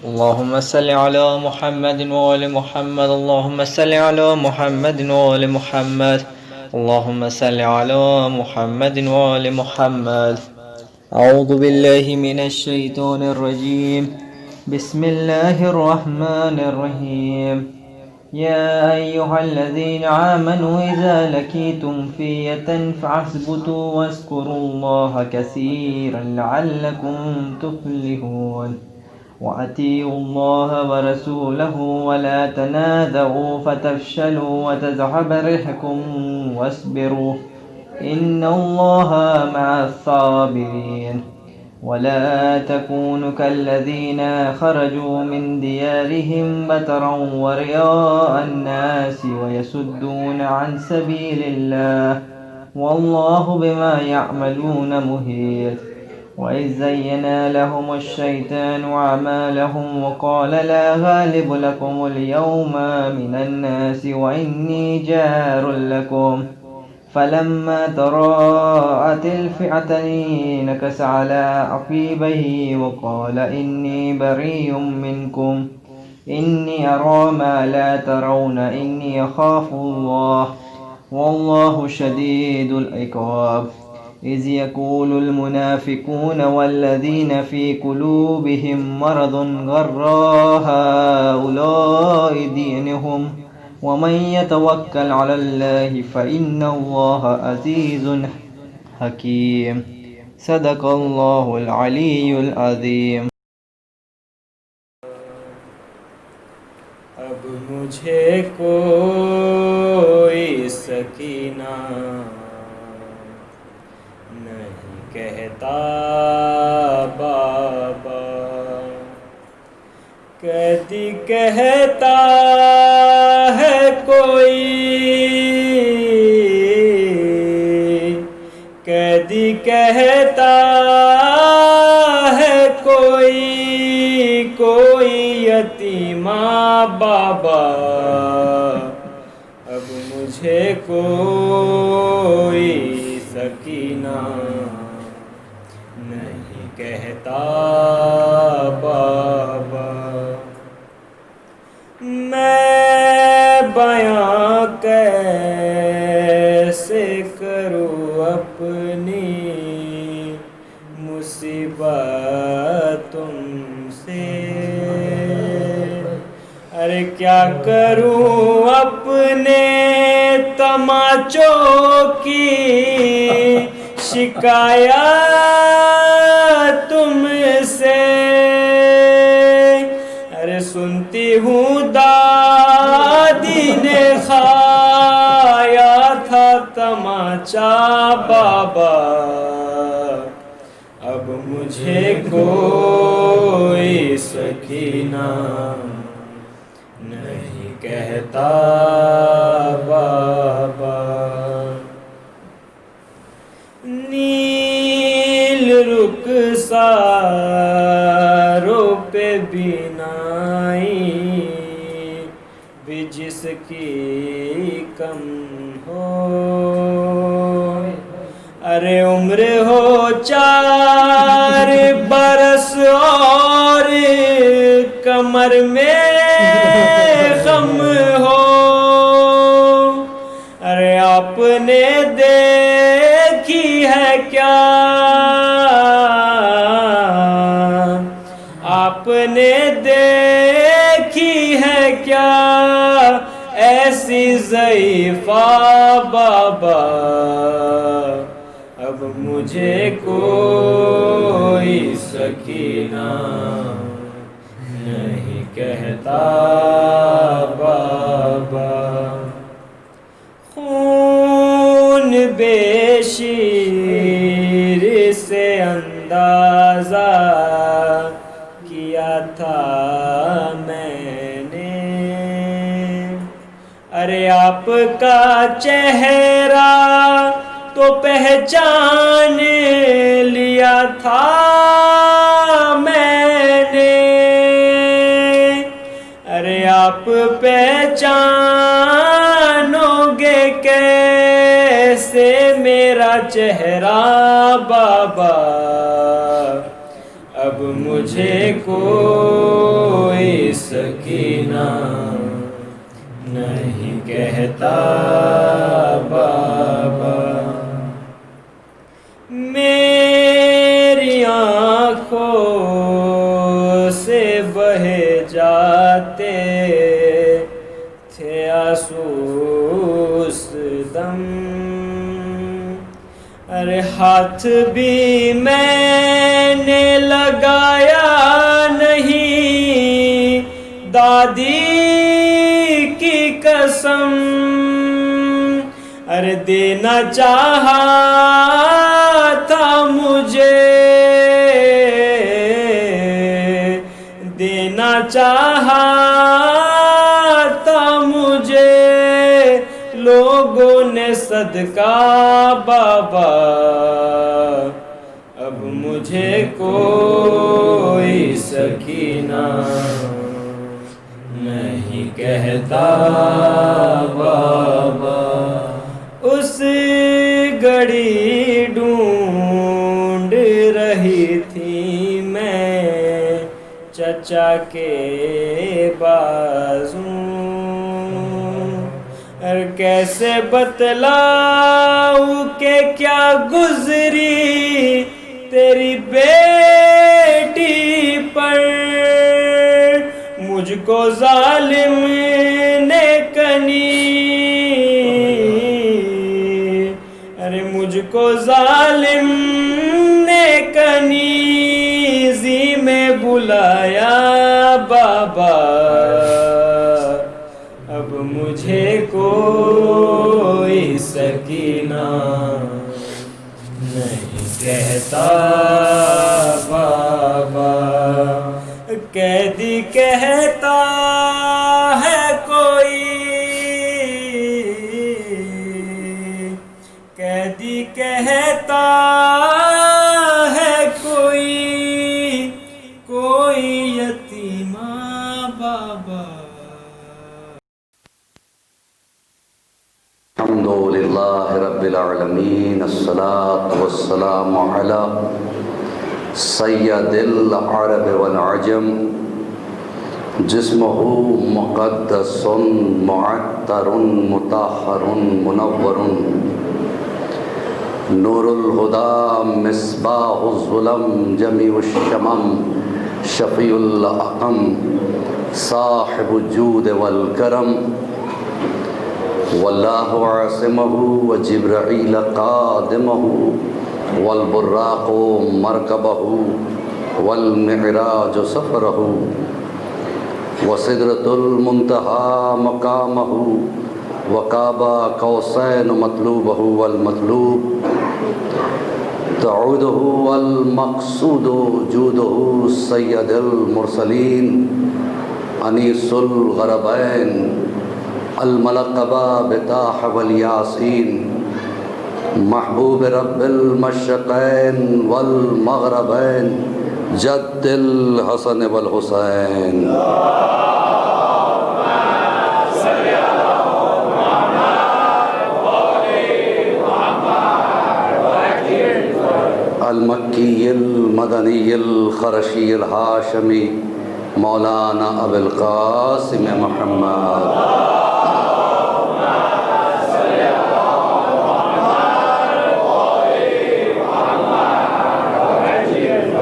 اللهم صل على محمد وآل محمد. اللهم صل على محمد وآل محمد. اللهم صل على محمد وآل محمد. أعوذ بالله من الشيطان الرجيم. بسم الله الرحمن الرحيم. يا أيها الذين آمنوا إذا لقيتم فئة فاثبتوا واذكروا الله كثيرا لعلكم تفلحون. وأطيعوا الله ورسوله ولا تنازعوا فتفشلوا وتذهب ريحكم واصبروا إن الله مع الصابرين. ولا تكونوا كالذين خرجوا من ديارهم بطرا ورئاء الناس ويصدون عن سبيل الله والله بما يعملون محيط. وإذ زين لهم الشيطان أعمالهم وقال لا غالب لكم اليوم من الناس وإني جار لكم فلما تراءت الفئتين نكص على عقبيه وقال إني بريء منكم إني أرى ما لا ترون إني أخاف الله والله شديد العقاب. إذ يقول المنافقون والذين في قلوبهم مرض غر هؤلاء دينهم ومن يتوكل على الله فإن الله عزيز حكيم. صدق الله العلي العظيم. اب مجھے کوئی سکینہ نہیں کہتا بابا، کہتی کہتا ہے کوئی، کہتی کہتا ہے کوئی، کوئی یتیمہ بابا، اب مجھے کوئی سکینہ نہیں کہتا بابا۔ میں بیاں کیسے کروں اپنی مصیبت تم سے، ارے کیا کروں اپنے تماچوں کی شکایت تم سے، ارے سنتی ہوں دادی نے کھایا تھا تماچا بابا، اب مجھے کوئی سکینہ نہیں کہتا بابا۔ نیل رخساروں پہ بینائی بھی جس کی کم ہو، ارے عمر ہو 4 برس اور کمر میں غم ہو، ارے آپ نے دیکھی ہے کیا، آپ نے دیکھی ہے کیا ایسی ضعیفہ بابا، اب مجھے کوئی سکینہ نہیں کہتا بابا۔ خون بے شیر سے اندازہ کیا تھا میں نے، ارے آپ کا چہرہ تو پہچان لیا تھا میں نے، ارے آپ پہچانو گے کیسے میرا چہرہ بابا، اب مجھے مجھے کوئی سکینہ نہیں کہتا بابا، میری آنکھوں سے بہے جاتے تھے آنسو اس دم، ارے ہاتھ بھی میں نے لگایا نہیں دادی کی قسم، ارے دینا چاہا تھا مجھے، دینا چاہا تھا مجھے لوگوں نے صدقہ بابا، اب مجھے کوئی سکینہ نہیں کہتا بابا، اس گھڑی ڈھونڈ رہی تھی میں چچا کے بازو، اور کیسے بتلاؤں کہ کیا گزری تیری بیٹی پر، مجھ کو ظالم نے کنی، ارے مجھ کو ظالم نے کنیزی میں بلایا بابا، اب مجھے کوئی سکینہ نہیں کہتا بابا، قیدی کہتا ہے کوئی، قیدی کہتا ہے کوئی، کوئی یتیمہ بابا۔ الحمد للہ رب العالمین، الصلاة والسلام علی سید العرب والعجم، جسمہ مقدس معطر مطہر منور، نور الہدی مصباح الظلم جمیع الشمم، شفیع الاقم صاحب الجود والکرم، واللہ عاصمہ وجبرائیل قادمہ والبراق مرکبہ والمعراج سفرہ وسدرۃ المنتہی مقامہ وقاب قوسین مطلوبہ والمطلوب، تعودہ والمقصود جودہ سید المرسلین انیس الغربین الملقبہ بطاح والیاسین، محبوب رب المشرقین والمغربین، جد الحسن والحسین۔ المکی المدنی الخرشی الہاشمی، مولانا ابو القاسم محمد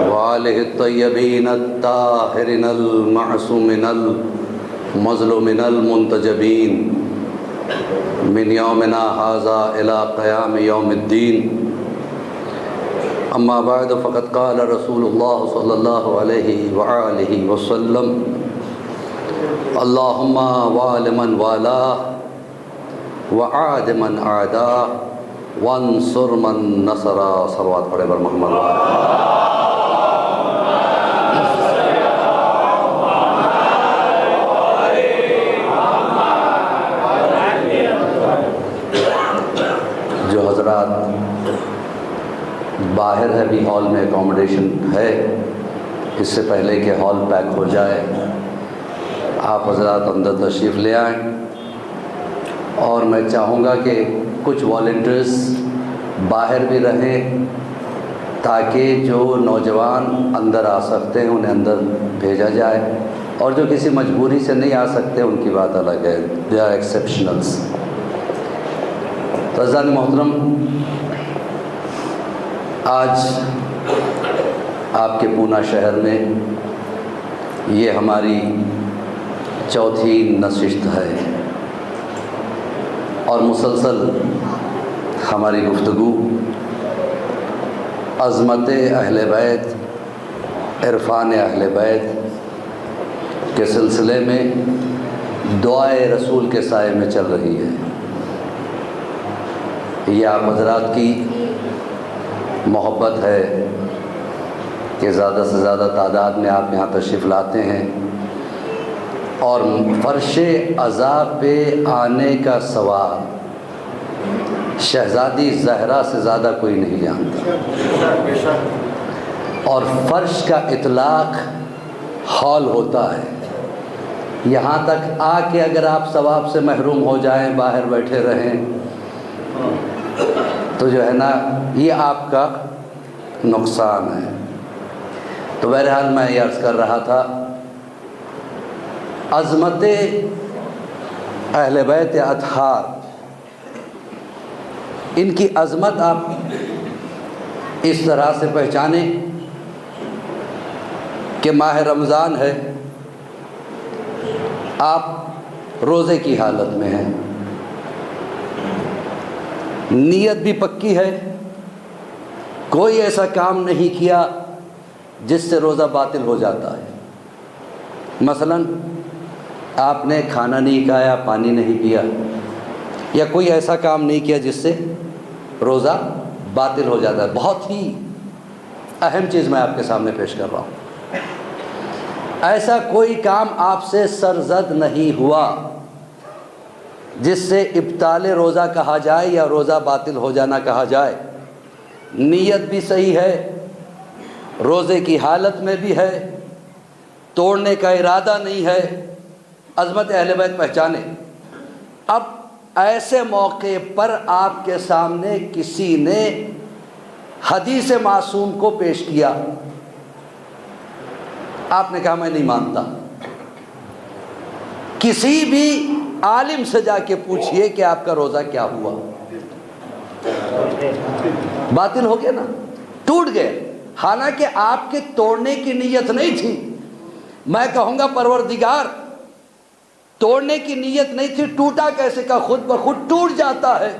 وآلہ الطیبین الطاہرین المعصومین المظلومین المنتجبین، من یومنا ھذا الی قیام یوم الدین، اما بعد فقد قال رسول اللہ صلی اللہ علیہ وآلہ وسلم، اللہم وال من والاہ وعاد من عاداہ وانصر من نصرہ۔ صلوات پڑھے بر محمد وآلہ۔ جو حضرات باہر ہے بھی ہال میں اکوموڈیشن ہے، اس سے پہلے کہ ہال پیک ہو جائے آپ حضرات اندر تشریف لے آئیں، اور میں چاہوں گا کہ کچھ والنٹیرز باہر بھی رہیں تاکہ جو نوجوان اندر آ سکتے ہیں انہیں اندر بھیجا جائے، اور جو کسی مجبوری سے نہیں آ سکتے ان کی بات الگ ہے، دے آر ایکسیپشنلس۔ تو عزیزان محترم، آج آپ کے پونا شہر میں یہ ہماری چوتھی نشست ہے، اور مسلسل ہماری گفتگو عظمت اہل بیت، عرفان اہل بیت کے سلسلے میں دعائے رسول کے سائے میں چل رہی ہے۔ یہ آپ حضرات کی محبت ہے کہ زیادہ سے زیادہ تعداد میں آپ یہاں تشریف لاتے ہیں، اور فرش عزا پہ آنے کا ثواب شہزادی زہرا سے زیادہ کوئی نہیں جانتا، اور فرش کا اطلاق ہال ہوتا ہے۔ یہاں تک آ کے اگر آپ ثواب سے محروم ہو جائیں، باہر بیٹھے رہیں، تو جو ہے نا یہ آپ کا نقصان ہے۔ تو بہرحال میں یہ عرض کر رہا تھا، عظمت اہل بیت اطہار، ان کی عظمت آپ اس طرح سے پہچانیں کہ ماہ رمضان ہے، آپ روزے کی حالت میں ہیں، نیت بھی پکی ہے، کوئی ایسا کام نہیں کیا جس سے روزہ باطل ہو جاتا ہے۔ مثلا آپ نے کھانا نہیں کھایا، پانی نہیں پیا، یا کوئی ایسا کام نہیں کیا جس سے روزہ باطل ہو جاتا ہے۔ بہت ہی اہم چیز میں آپ کے سامنے پیش کر رہا ہوں، ایسا کوئی کام آپ سے سرزد نہیں ہوا جس سے ابطال روزہ کہا جائے یا روزہ باطل ہو جانا کہا جائے۔ نیت بھی صحیح ہے، روزے کی حالت میں بھی ہے، توڑنے کا ارادہ نہیں ہے، عظمت اہل بیت پہچانے۔ اب ایسے موقع پر آپ کے سامنے کسی نے حدیث معصوم کو پیش کیا، آپ نے کہا میں نہیں مانتا۔ کسی بھی عالم سے جا کے پوچھئے کہ آپ کا روزہ کیا ہوا، باطل ہو گیا نا، ٹوٹ گئے۔ حالانکہ آپ کے توڑنے کی نیت نہیں تھی، میں کہوں گا پروردگار توڑنے کی نیت نہیں تھی، ٹوٹا کیسے؟ کا خود بخود ٹوٹ جاتا ہے۔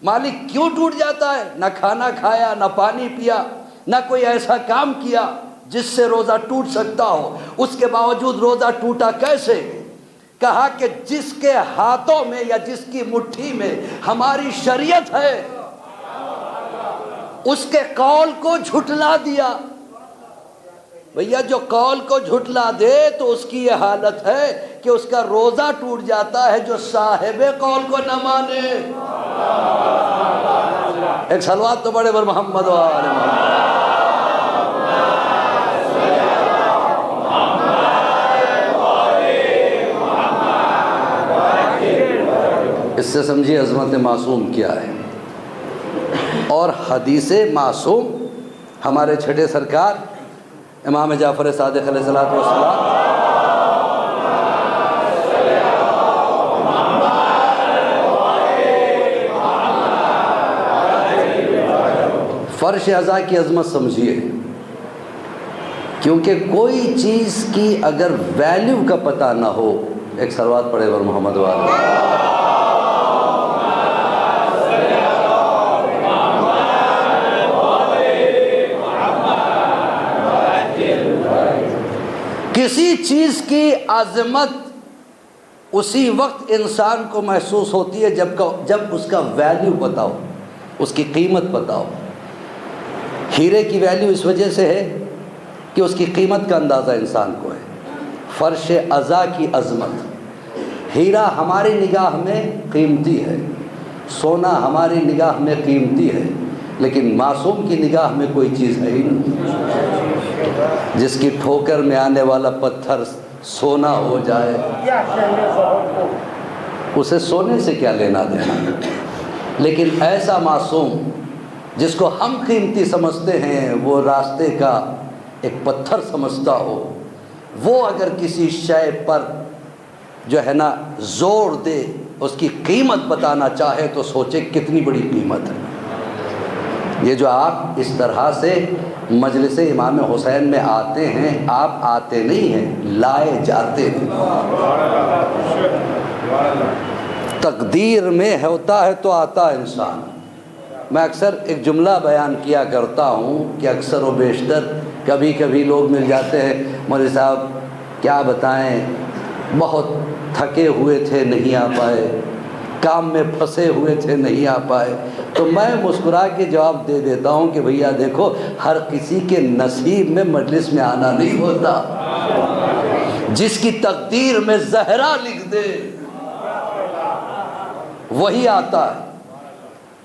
مالک کیوں ٹوٹ جاتا ہے؟ نہ کھانا کھایا، نہ پانی پیا، نہ کوئی ایسا کام کیا جس سے روزہ ٹوٹ سکتا ہو، اس کے باوجود روزہ ٹوٹا کیسے؟ کہا کہ جس کے ہاتھوں میں یا جس کی مٹھی میں ہماری شریعت ہے، اس کے قول کو جھٹلا دیا۔ بھیا جو قول کو جھٹلا دے تو اس کی یہ حالت ہے کہ اس کا روزہ ٹوٹ جاتا ہے، جو صاحب قول کو نہ مانے۔ ایک صلوات تو بڑے بر محمد و آل محمد۔ اس سے سمجھیے عظمت معصوم کیا ہے۔ اور حدیث معصوم ہمارے چھٹے سرکار امام جعفر صادق علیہ الصلوۃ والسلام فرش عزا کی عظمت سمجھیے، کیونکہ کوئی چیز کی اگر ویلیو کا پتہ نہ ہو، ایک صلوات پڑھے بر محمد والے، کسی چیز کی عظمت اسی وقت انسان کو محسوس ہوتی ہے جب اس کا ویلیو پتہ ہو، اس کی قیمت پتہ ہو۔ ہیرے کی ویلیو اس وجہ سے ہے کہ اس کی قیمت کا اندازہ انسان کو ہے۔ فرش عزا کی عظمت، ہیرا ہماری نگاہ میں قیمتی ہے، سونا ہماری نگاہ میں قیمتی ہے، لیکن معصوم کی نگاہ میں کوئی چیز ہے ہی نہیں۔ جس کی ٹھوکر میں آنے والا پتھر سونا ہو جائے، اسے سونے سے کیا لینا دینا۔ لیکن ایسا معصوم جس کو ہم قیمتی سمجھتے ہیں وہ راستے کا ایک پتھر سمجھتا ہو، وہ اگر کسی شے پر جو ہے نا زور دے، اس کی قیمت بتانا چاہے تو سوچے کتنی بڑی قیمت ہے۔ یہ جو آپ اس طرح سے مجلس امام حسین میں آتے ہیں، آپ آتے نہیں ہیں، لائے جاتے ہیں۔ تقدیر میں ہوتا ہے تو آتا ہے انسان۔ میں اکثر ایک جملہ بیان کیا کرتا ہوں کہ اکثر و بیشتر کبھی کبھی لوگ مل جاتے ہیں، مولوی صاحب کیا بتائیں، بہت تھکے ہوئے تھے نہیں آ پائے، کام میں پھنسے ہوئے تھے نہیں آ پائے، تو میں مسکرا کے جواب دے دیتا ہوں کہ بھیا دیکھو، ہر کسی کے نصیب میں مجلس میں آنا نہیں ہوتا، جس کی تقدیر میں زہرا لکھ دے وہی آتا ہے۔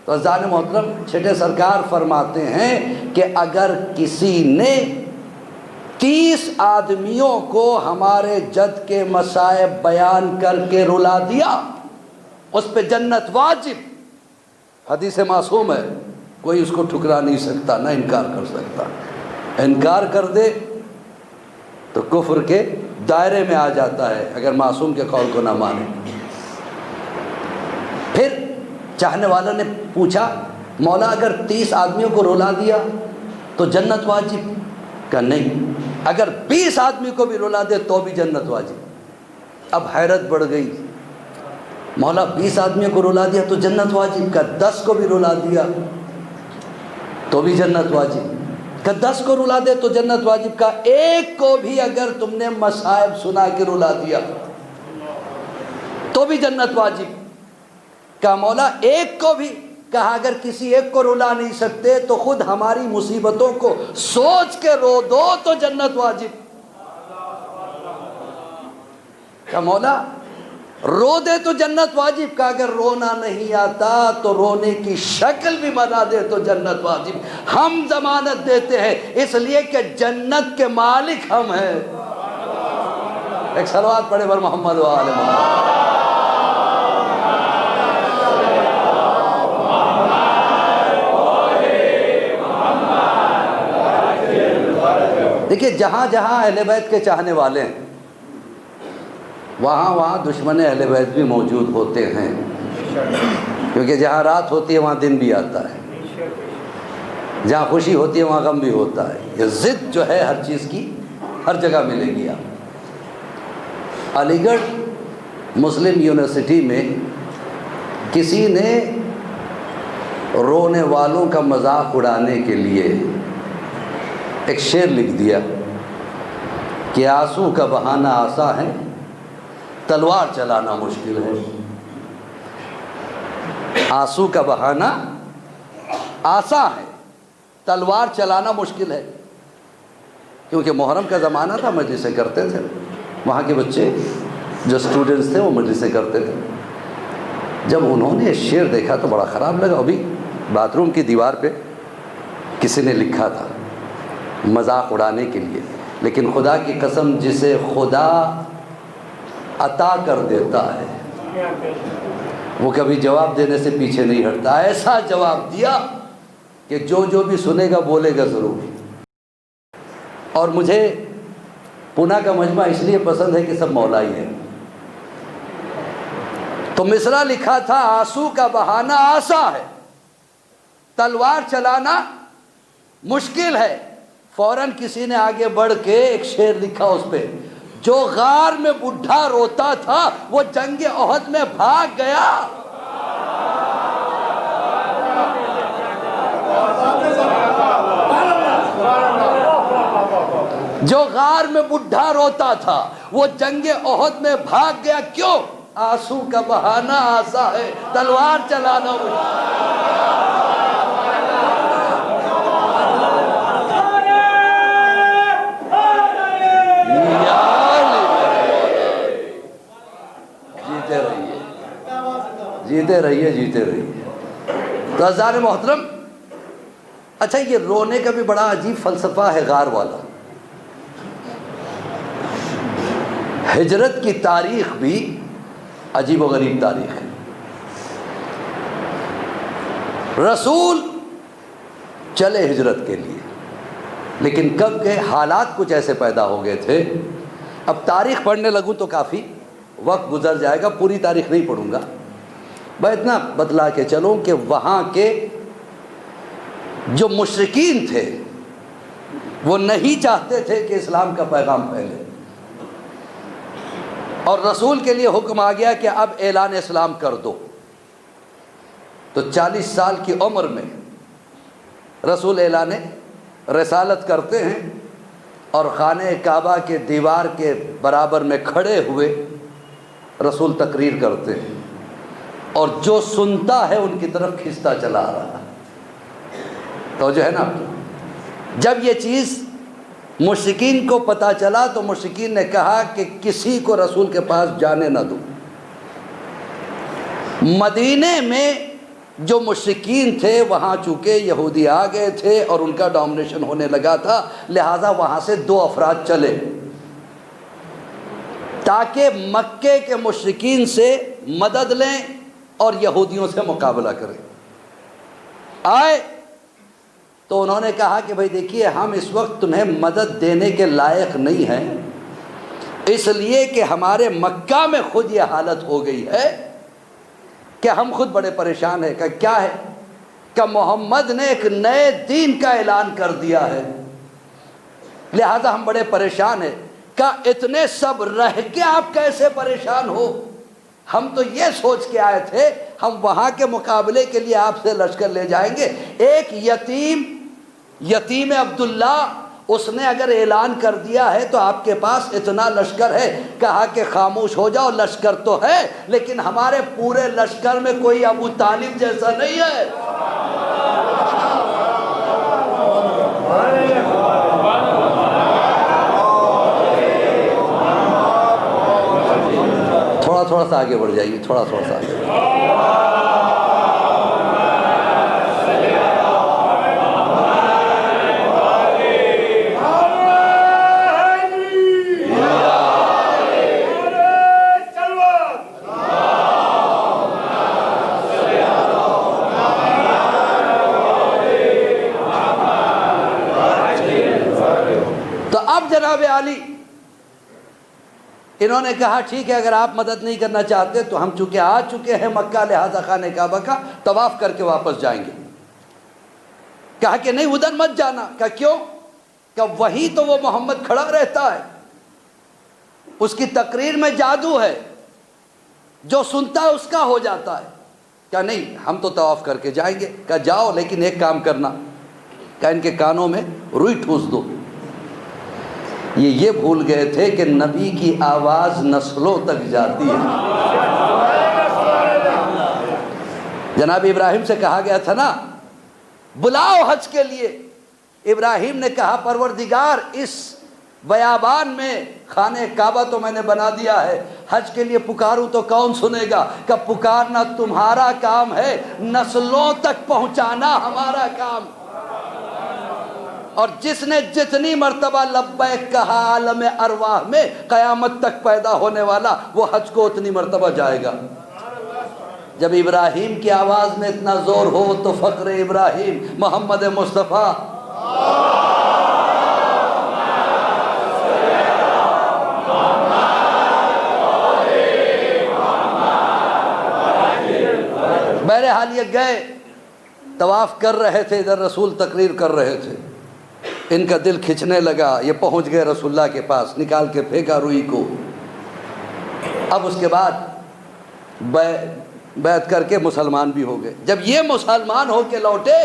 تو عزیزان محترم، چھٹے سرکار فرماتے ہیں کہ اگر کسی نے 30 آدمیوں کو ہمارے جد کے مصائب بیان کر کے رلا دیا، اس پہ جنت واجب۔ حدیث معصوم ہے، کوئی اس کو ٹھکرا نہیں سکتا، نہ انکار کر سکتا۔ انکار کر دے تو کفر کے دائرے میں آ جاتا ہے اگر معصوم کے قول کو نہ مانے۔ پھر چاہنے والا نے پوچھا، مولا اگر 30 آدمیوں کو رلا دیا تو جنت واجب؟ کہ نہیں، اگر 20 آدمی کو بھی رلا دے تو بھی جنت واجب۔ اب حیرت بڑھ گئی، مولا 20 آدمیوں کو رلا دیا تو جنت واجب، کہ 10 کو بھی رلا دیا تو بھی جنت واجب، کہ 10 کو رلا دے تو جنت واجب، کا ایک کو بھی اگر تم نے مصائب سنا کے رلا دیا تو بھی جنت واجب۔ کہا مولا ایک کو بھی؟ کہا اگر کسی ایک کو رلا نہیں سکتے تو خود ہماری مصیبتوں کو سوچ کے رو دو تو جنت واجب۔ کہا مولا رو دے تو جنت واجب، کہا اگر رونا نہیں آتا تو رونے کی شکل بھی بنا دے تو جنت واجب۔ ہم ضمانت دیتے ہیں اس لیے کہ جنت کے مالک ہم ہیں۔ ایک صلوات پڑھے بر محمد و آل محمد۔ دیکھیے جہاں جہاں اہل بیت کے چاہنے والے ہیں وہاں وہاں دشمن اہل بیت بھی موجود ہوتے ہیں، کیونکہ جہاں رات ہوتی ہے وہاں دن بھی آتا ہے، جہاں خوشی ہوتی ہے وہاں غم بھی ہوتا ہے۔ یہ ضد جو ہے ہر چیز کی ہر جگہ ملے گی آپ۔ علی گڑھ مسلم یونیورسٹی میں کسی نے رونے والوں کا مذاق اڑانے کے لیے ایک شعر لکھ دیا کہ آنسو کا بہانہ آسا ہے، تلوار چلانا مشکل ہے۔ آنسو کا بہانہ آسان ہے، تلوار چلانا مشکل ہے۔ کیونکہ محرم کا زمانہ تھا، مجلسیں کرتے تھے، وہاں کے بچے جو اسٹوڈنٹس تھے وہ مجلسیں کرتے تھے۔ جب انہوں نے شعر دیکھا تو بڑا خراب لگا۔ ابھی باتھ روم کی دیوار پہ کسی نے لکھا تھا مذاق اڑانے کے لیے، لیکن خدا کی قسم جسے خدا عطا کر دیتا ہے وہ کبھی جواب دینے سے پیچھے نہیں ہٹتا۔ ایسا جواب دیا کہ جو بھی سنے گا بولے گا ضرور۔ اور مجھے پونا کا مجمع اس لیے پسند ہے کہ سب مولائی ہیں۔ تو مصرع لکھا تھا، آنسو کا بہانہ آسان ہے، تلوار چلانا مشکل ہے۔ فوراً کسی نے آگے بڑھ کے ایک شعر لکھا اس پہ، جو غار میں بڈھا روتا تھا وہ جنگ احد میں بھاگ گیا۔ جو غار میں بڈھا روتا تھا وہ جنگ احد میں بھاگ گیا۔ کیوں؟ آنسو کا بہانہ آسا ہے، تلوار چلانا جیتے رہیے جیتے رہیے۔ تو عزیزان محترم، اچھا یہ رونے کا بھی بڑا عجیب فلسفہ ہے غار والا۔ ہجرت کی تاریخ بھی عجیب و غریب تاریخ ہے۔ رسول چلے ہجرت کے لیے، لیکن کب کے حالات کچھ ایسے پیدا ہو گئے تھے. اب تاریخ پڑھنے لگوں تو کافی وقت گزر جائے گا، پوری تاریخ نہیں پڑھوں گا، میں اتنا بتلا کے چلوں کہ وہاں کے جو مشرکین تھے وہ نہیں چاہتے تھے کہ اسلام کا پیغام پھیلے، اور رسول کے لیے حکم آ گیا کہ اب اعلان اسلام کر دو. تو 40 سال کی عمر میں رسول اعلان رسالت کرتے ہیں اور خانہ کعبہ کے دیوار کے برابر میں کھڑے ہوئے رسول تقریر کرتے ہیں، اور جو سنتا ہے ان کی طرف کھنچتا چلا آ رہا. تو جو ہے نا، جب یہ چیز مشرکین کو پتہ چلا تو مشرکین نے کہا کہ کسی کو رسول کے پاس جانے نہ دو. مدینے میں جو مشرکین تھے وہاں چونکہ یہودی آ گئے تھے اور ان کا ڈومینیشن ہونے لگا تھا، لہٰذا وہاں سے 2 افراد چلے تاکہ مکے کے مشرکین سے مدد لیں اور یہودیوں سے مقابلہ کریں. آئے تو انہوں نے کہا کہ بھائی دیکھیے، ہم اس وقت تمہیں مدد دینے کے لائق نہیں ہیں، اس لیے کہ ہمارے مکہ میں خود یہ حالت ہو گئی ہے کہ ہم خود بڑے پریشان ہیں. کہ کیا ہے؟ کہ محمد نے ایک نئے دین کا اعلان کر دیا ہے، لہذا ہم بڑے پریشان ہیں. کہ اتنے سب رہ کے آپ کیسے پریشان ہو؟ ہم تو یہ سوچ کے آئے تھے ہم وہاں کے مقابلے کے لیے آپ سے لشکر لے جائیں گے. ایک یتیم عبداللہ، اس نے اگر اعلان کر دیا ہے تو آپ کے پاس اتنا لشکر ہے. کہا کہ خاموش ہو جاؤ، لشکر تو ہے لیکن ہمارے پورے لشکر میں کوئی ابو طالب جیسا نہیں ہے. تھوڑا سا آگے بڑھ جائیے، تھوڑا سا آگے. تو اب جناب علی انہوں نے کہا ٹھیک ہے، اگر آپ مدد نہیں کرنا چاہتے تو ہم چونکہ آ چکے ہیں مکہ، لہذا خانہ کعبہ کا طواف کر کے واپس جائیں گے. کہا کہ نہیں، ادھر مت جانا. کہا کیوں؟ کہ وہی تو وہ محمد کھڑا رہتا ہے، اس کی تقریر میں جادو ہے، جو سنتا ہے اس کا ہو جاتا ہے. کہا نہیں، ہم تو طواف کر کے جائیں گے. کہا جاؤ، لیکن ایک کام کرنا. کہا ان کے کانوں میں روئی ٹھوس دو. یہ بھول گئے تھے کہ نبی کی آواز نسلوں تک جاتی ہے. جناب ابراہیم سے کہا گیا تھا نا بلاؤ حج کے لیے. ابراہیم نے کہا پروردگار، اس بیابان میں خانہ کعبہ تو میں نے بنا دیا ہے، حج کے لیے پکاروں تو کون سنے گا؟ کہ پکارنا تمہارا کام ہے، نسلوں تک پہنچانا ہمارا کام. اور جس نے جتنی مرتبہ لبیک کہا عالم ارواح میں، قیامت تک پیدا ہونے والا وہ حج کو اتنی مرتبہ جائے گا. جب ابراہیم کی آواز میں اتنا زور ہو تو فخر ابراہیم محمد مصطفیٰ بہرحال یہ گئے، طواف کر رہے تھے، ادھر رسول تقریر کر رہے تھے. ان کا دل کھنچنے لگا. یہ پہنچ گئے رسول اللہ کے پاس، نکال کے پھینکا روئی کو. اب اس کے بعد بیعت کر کے مسلمان بھی ہو گئے. جب یہ مسلمان ہو کے لوٹے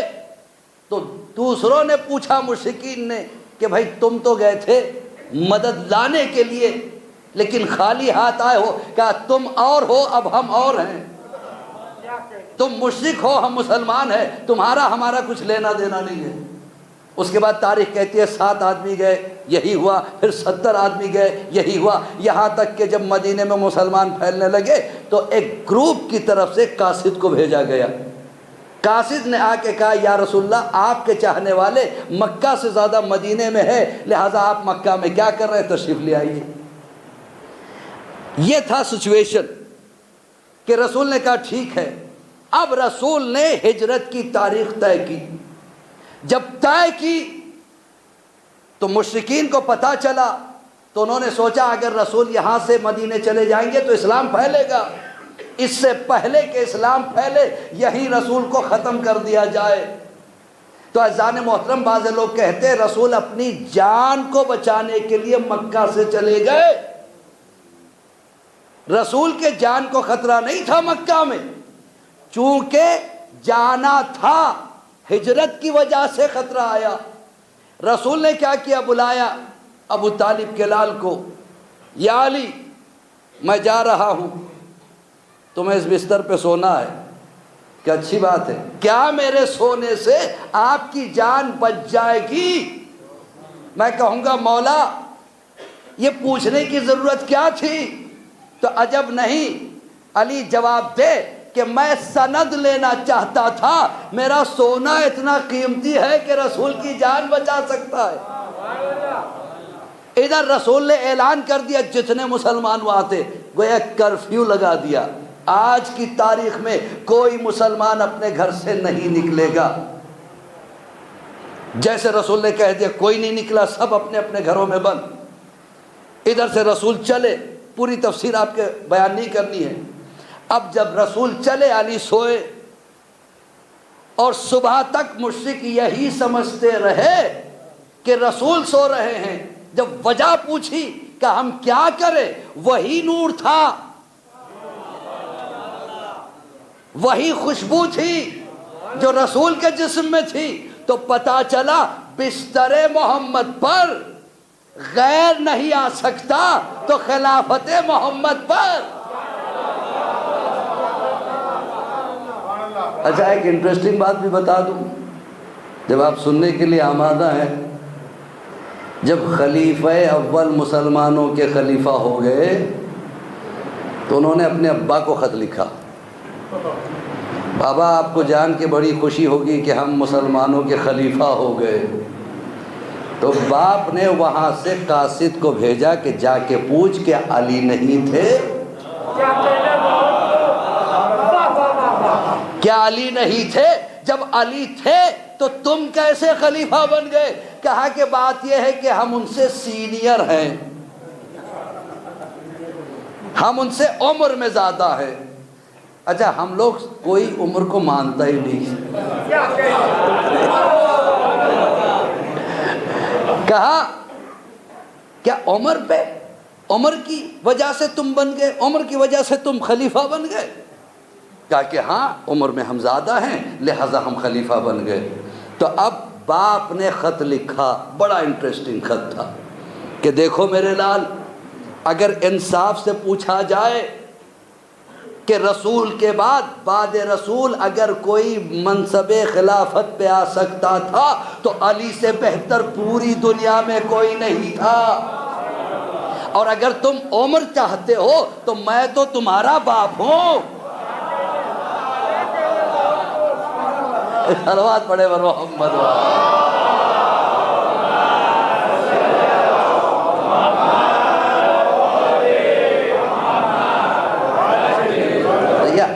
تو دوسروں نے پوچھا مشرکین نے کہ بھائی تم تو گئے تھے مدد لانے کے لیے لیکن خالی ہاتھ آئے ہو. کہا تم اور ہو، اب ہم اور ہیں. تم مشرک ہو، ہم مسلمان ہیں، تمہارا ہمارا کچھ لینا دینا نہیں ہے. اس کے بعد تاریخ کہتی ہے 7 آدمی گئے، یہی ہوا. پھر 70 آدمی گئے، یہی ہوا. یہاں تک کہ جب مدینے میں مسلمان پھیلنے لگے تو ایک گروپ کی طرف سے قاصد کو بھیجا گیا. قاصد نے آ کے کہا یا رسول اللہ، آپ کے چاہنے والے مکہ سے زیادہ مدینے میں ہے، لہٰذا آپ مکہ میں کیا کر رہے ہیں، تشریف لے آئیے. یہ تھا سچویشن کہ رسول نے کہا ٹھیک ہے. اب رسول نے ہجرت کی تاریخ طے کی. جب طے کی تو مشرکین کو پتہ چلا تو انہوں نے سوچا اگر رسول یہاں سے مدینے چلے جائیں گے تو اسلام پھیلے گا، اس سے پہلے کہ اسلام پھیلے یہی رسول کو ختم کر دیا جائے۔ تو اذان محترم، بعض لوگ کہتے ہیں رسول اپنی جان کو بچانے کے لیے مکہ سے چلے گئے۔ رسول کے جان کو خطرہ نہیں تھا مکہ میں، چونکہ جانا تھا، ہجرت کی وجہ سے خطرہ آیا۔ رسول نے کیا کیا؟ بلایا ابو طالب کے لال کو، یا علی میں جا رہا ہوں، تمہیں اس بستر پہ سونا ہے۔ کہ اچھی بات ہے، کیا میرے سونے سے آپ کی جان بچ جائے گی؟ میں کہوں گا مولا یہ پوچھنے کی ضرورت کیا تھی؟ تو عجب نہیں، علی جواب دے کہ میں سند لینا چاہتا تھا، میرا سونا اتنا قیمتی ہے کہ رسول کی جان بچا سکتا ہے۔ ادھر رسول نے اعلان کر دیا جتنے مسلمان وہاں تھے، گویا کرفیو لگا دیا، آج کی تاریخ میں کوئی مسلمان اپنے گھر سے نہیں نکلے گا۔ جیسے رسول نے کہہ دیا کوئی نہیں نکلا، سب اپنے اپنے گھروں میں بند۔ ادھر سے رسول چلے، پوری تفسیر آپ کے بیان نہیں کرنی ہے۔ اب جب رسول چلے علی سوئے، اور صبح تک مشرک یہی سمجھتے رہے کہ رسول سو رہے ہیں۔ جب وجہ پوچھی کہ ہم کیا کریں، وہی نور تھا، وہی خوشبو تھی جو رسول کے جسم میں تھی، تو پتا چلا بستر محمد پر غیر نہیں آ سکتا تو خلافت محمد پر۔ اچھا ایک انٹرسٹنگ بات بھی بتا دوں، جب آپ سننے کے لیے آمادہ ہیں، جب خلیفہ اول مسلمانوں کے خلیفہ ہو گئے تو انہوں نے اپنے ابا کو خط لکھا، بابا آپ کو جان کے بڑی خوشی ہوگی کہ ہم مسلمانوں کے خلیفہ ہو گئے۔ تو باپ نے وہاں سے قاصد کو بھیجا کہ جا کے پوچھ کہ علی نہیں تھے؟ کیا علی نہیں تھے؟ جب علی تھے تو تم کیسے خلیفہ بن گئے؟ کہا کہ بات یہ ہے کہ ہم ان سے سینئر ہیں، ہم ان سے عمر میں زیادہ ہیں۔ اچھا ہم لوگ کوئی عمر کو مانتا ہی نہیں۔ کہا کیا عمر پہ، عمر کی وجہ سے تم بن گئے، عمر کی وجہ سے تم خلیفہ بن گئے؟ کہا کہ ہاں عمر میں ہم زیادہ ہیں لہذا ہم خلیفہ بن گئے۔ تو اب باپ نے خط لکھا، بڑا انٹرسٹنگ خط تھا، کہ دیکھو میرے لال، اگر انصاف سے پوچھا جائے کہ رسول کے بعد رسول اگر کوئی منصب خلافت پہ آ سکتا تھا تو علی سے بہتر پوری دنیا میں کوئی نہیں تھا، اور اگر تم عمر چاہتے ہو تو میں تو تمہارا باپ ہوں۔ صلوات پڑھے بر محمد۔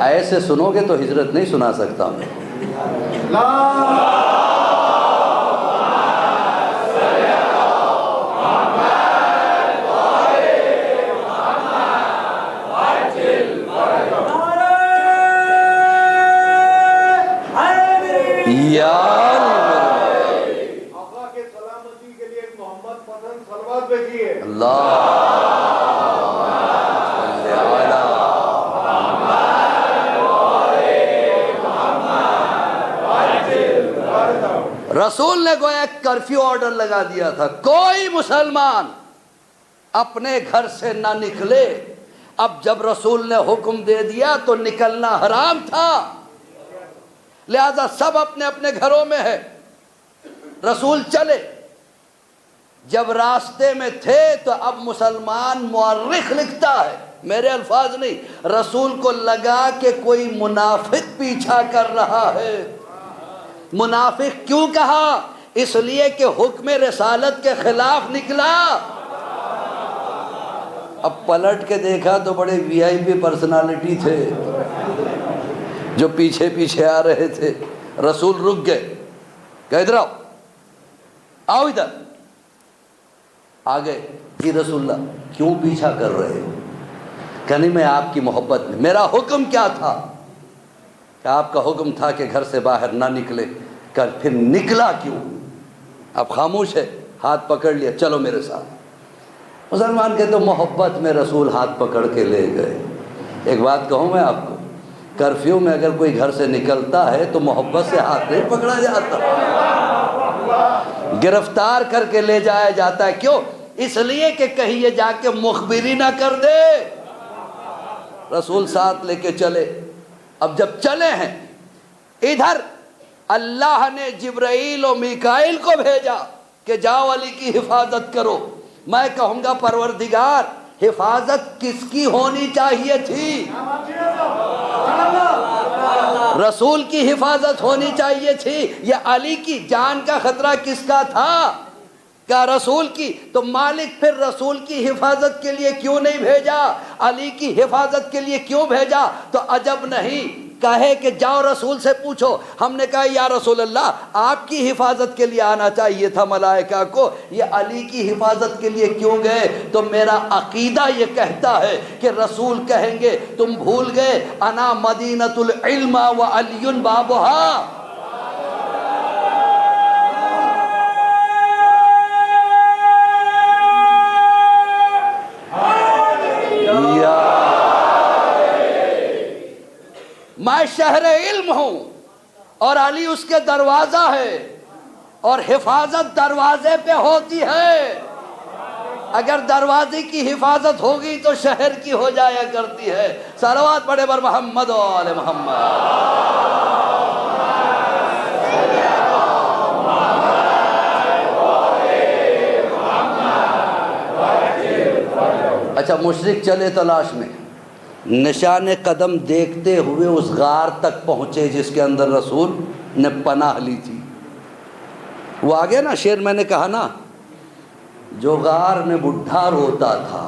ایسے سنو گے تو ہجرت نہیں سنا سکتا میں۔ رسول نے گویا کرفیو آرڈر لگا دیا تھا، کوئی مسلمان اپنے گھر سے نہ نکلے۔ اب جب رسول نے حکم دے دیا تو نکلنا حرام تھا، لہذا سب اپنے اپنے گھروں میں ہے۔ رسول چلے، جب راستے میں تھے تو اب مسلمان مورخ لکھتا ہے، میرے الفاظ نہیں، رسول کو لگا کہ کوئی منافق پیچھا کر رہا ہے۔ منافق کیوں کہا؟ اس لیے کہ حکم رسالت کے خلاف نکلا۔ اب پلٹ کے دیکھا تو بڑے وی آئی پی پرسنالٹی تھے جو پیچھے پیچھے آ رہے تھے۔ رسول رک گئے، کہ ادھر آؤ، آؤ ادھر. آ گئے. جی رسول اللہ کیوں پیچھا کر رہے ہو؟ کہ نہیں میں آپ کی محبت میں. میرا حکم کیا تھا؟ کہ آپ کا حکم تھا کہ گھر سے باہر نہ نکلے. کہ پھر نکلا کیوں؟ اب خاموش ہے. ہاتھ پکڑ لیا، چلو میرے ساتھ. مسلمان کہتے محبت میں رسول ہاتھ پکڑ کے لے گئے. ایک بات کہوں میں آپ کو، کرفیو میں اگر کوئی گھر سے نکلتا ہے تو محبت سے ہاتھ نہیں پکڑا جاتا، گرفتار کر کے لے جایا جاتا ہے. کیوں؟ اس لیے کہ کہیں یہ جا کے مخبری نہ کر دے. رسول ساتھ لے کے چلے. اب جب چلے ہیں ادھر اللہ نے جبرائیل و میکائیل کو بھیجا کہ جاؤ علی کی حفاظت کرو. میں کہوں گا پروردگار حفاظت کس کی ہونی چاہیے تھی؟ رسول کی حفاظت ہونی چاہیے تھی یا علی کی؟ جان کا خطرہ کس کا تھا؟ کیا رسول کی؟ تو مالک پھر رسول کی حفاظت کے لیے کیوں نہیں بھیجا؟ علی کی حفاظت کے لیے کیوں بھیجا؟ تو عجب نہیں کہے کہ جاؤ رسول سے پوچھو. ہم نے کہا یا رسول اللہ آپ کی حفاظت کے لیے آنا چاہیے تھا ملائکہ کو، یہ علی کی حفاظت کے لیے کیوں گئے؟ تو میرا عقیدہ یہ کہتا ہے کہ رسول کہیں گے تم بھول گئے انا مدینۃ العلم و علی بابھا. میں شہر علم ہوں اور علی اس کے دروازہ ہے، اور حفاظت دروازے پہ ہوتی ہے. اگر دروازے کی حفاظت ہوگی تو شہر کی ہو جایا کرتی ہے. صلوات پڑھے بر محمد و آل محمد. اچھا مشرک چلے تلاش میں، نشان قدم دیکھتے ہوئے اس غار تک پہنچے جس کے اندر رسول نے پناہ لی تھی. وہ آگے نا شعر میں نے کہا نا، جو غار میں بڈھا روتا تھا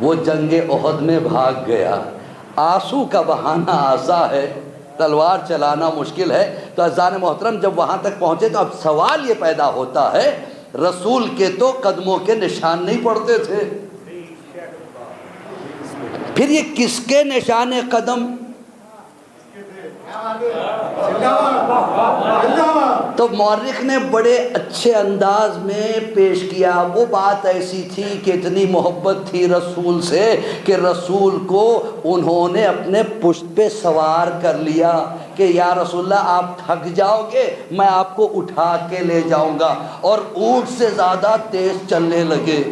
وہ جنگ احد میں بھاگ گیا. آنسو کا بہانہ آسا ہے، تلوار چلانا مشکل ہے. تو عزیزان محترم جب وہاں تک پہنچے تو اب سوال یہ پیدا ہوتا ہے، رسول کے تو قدموں کے نشان نہیں پڑتے تھے، پھر یہ کس کے نشان قدم؟ تو مورخ نے بڑے اچھے انداز میں پیش کیا. وہ بات ایسی تھی کہ اتنی محبت تھی رسول سے کہ رسول کو انہوں نے اپنے پشت پہ سوار کر لیا کہ یا رسول اللہ آپ تھک جاؤ گے میں آپ کو اٹھا کے لے جاؤں گا، اور اونٹ سے زیادہ تیز چلنے لگے.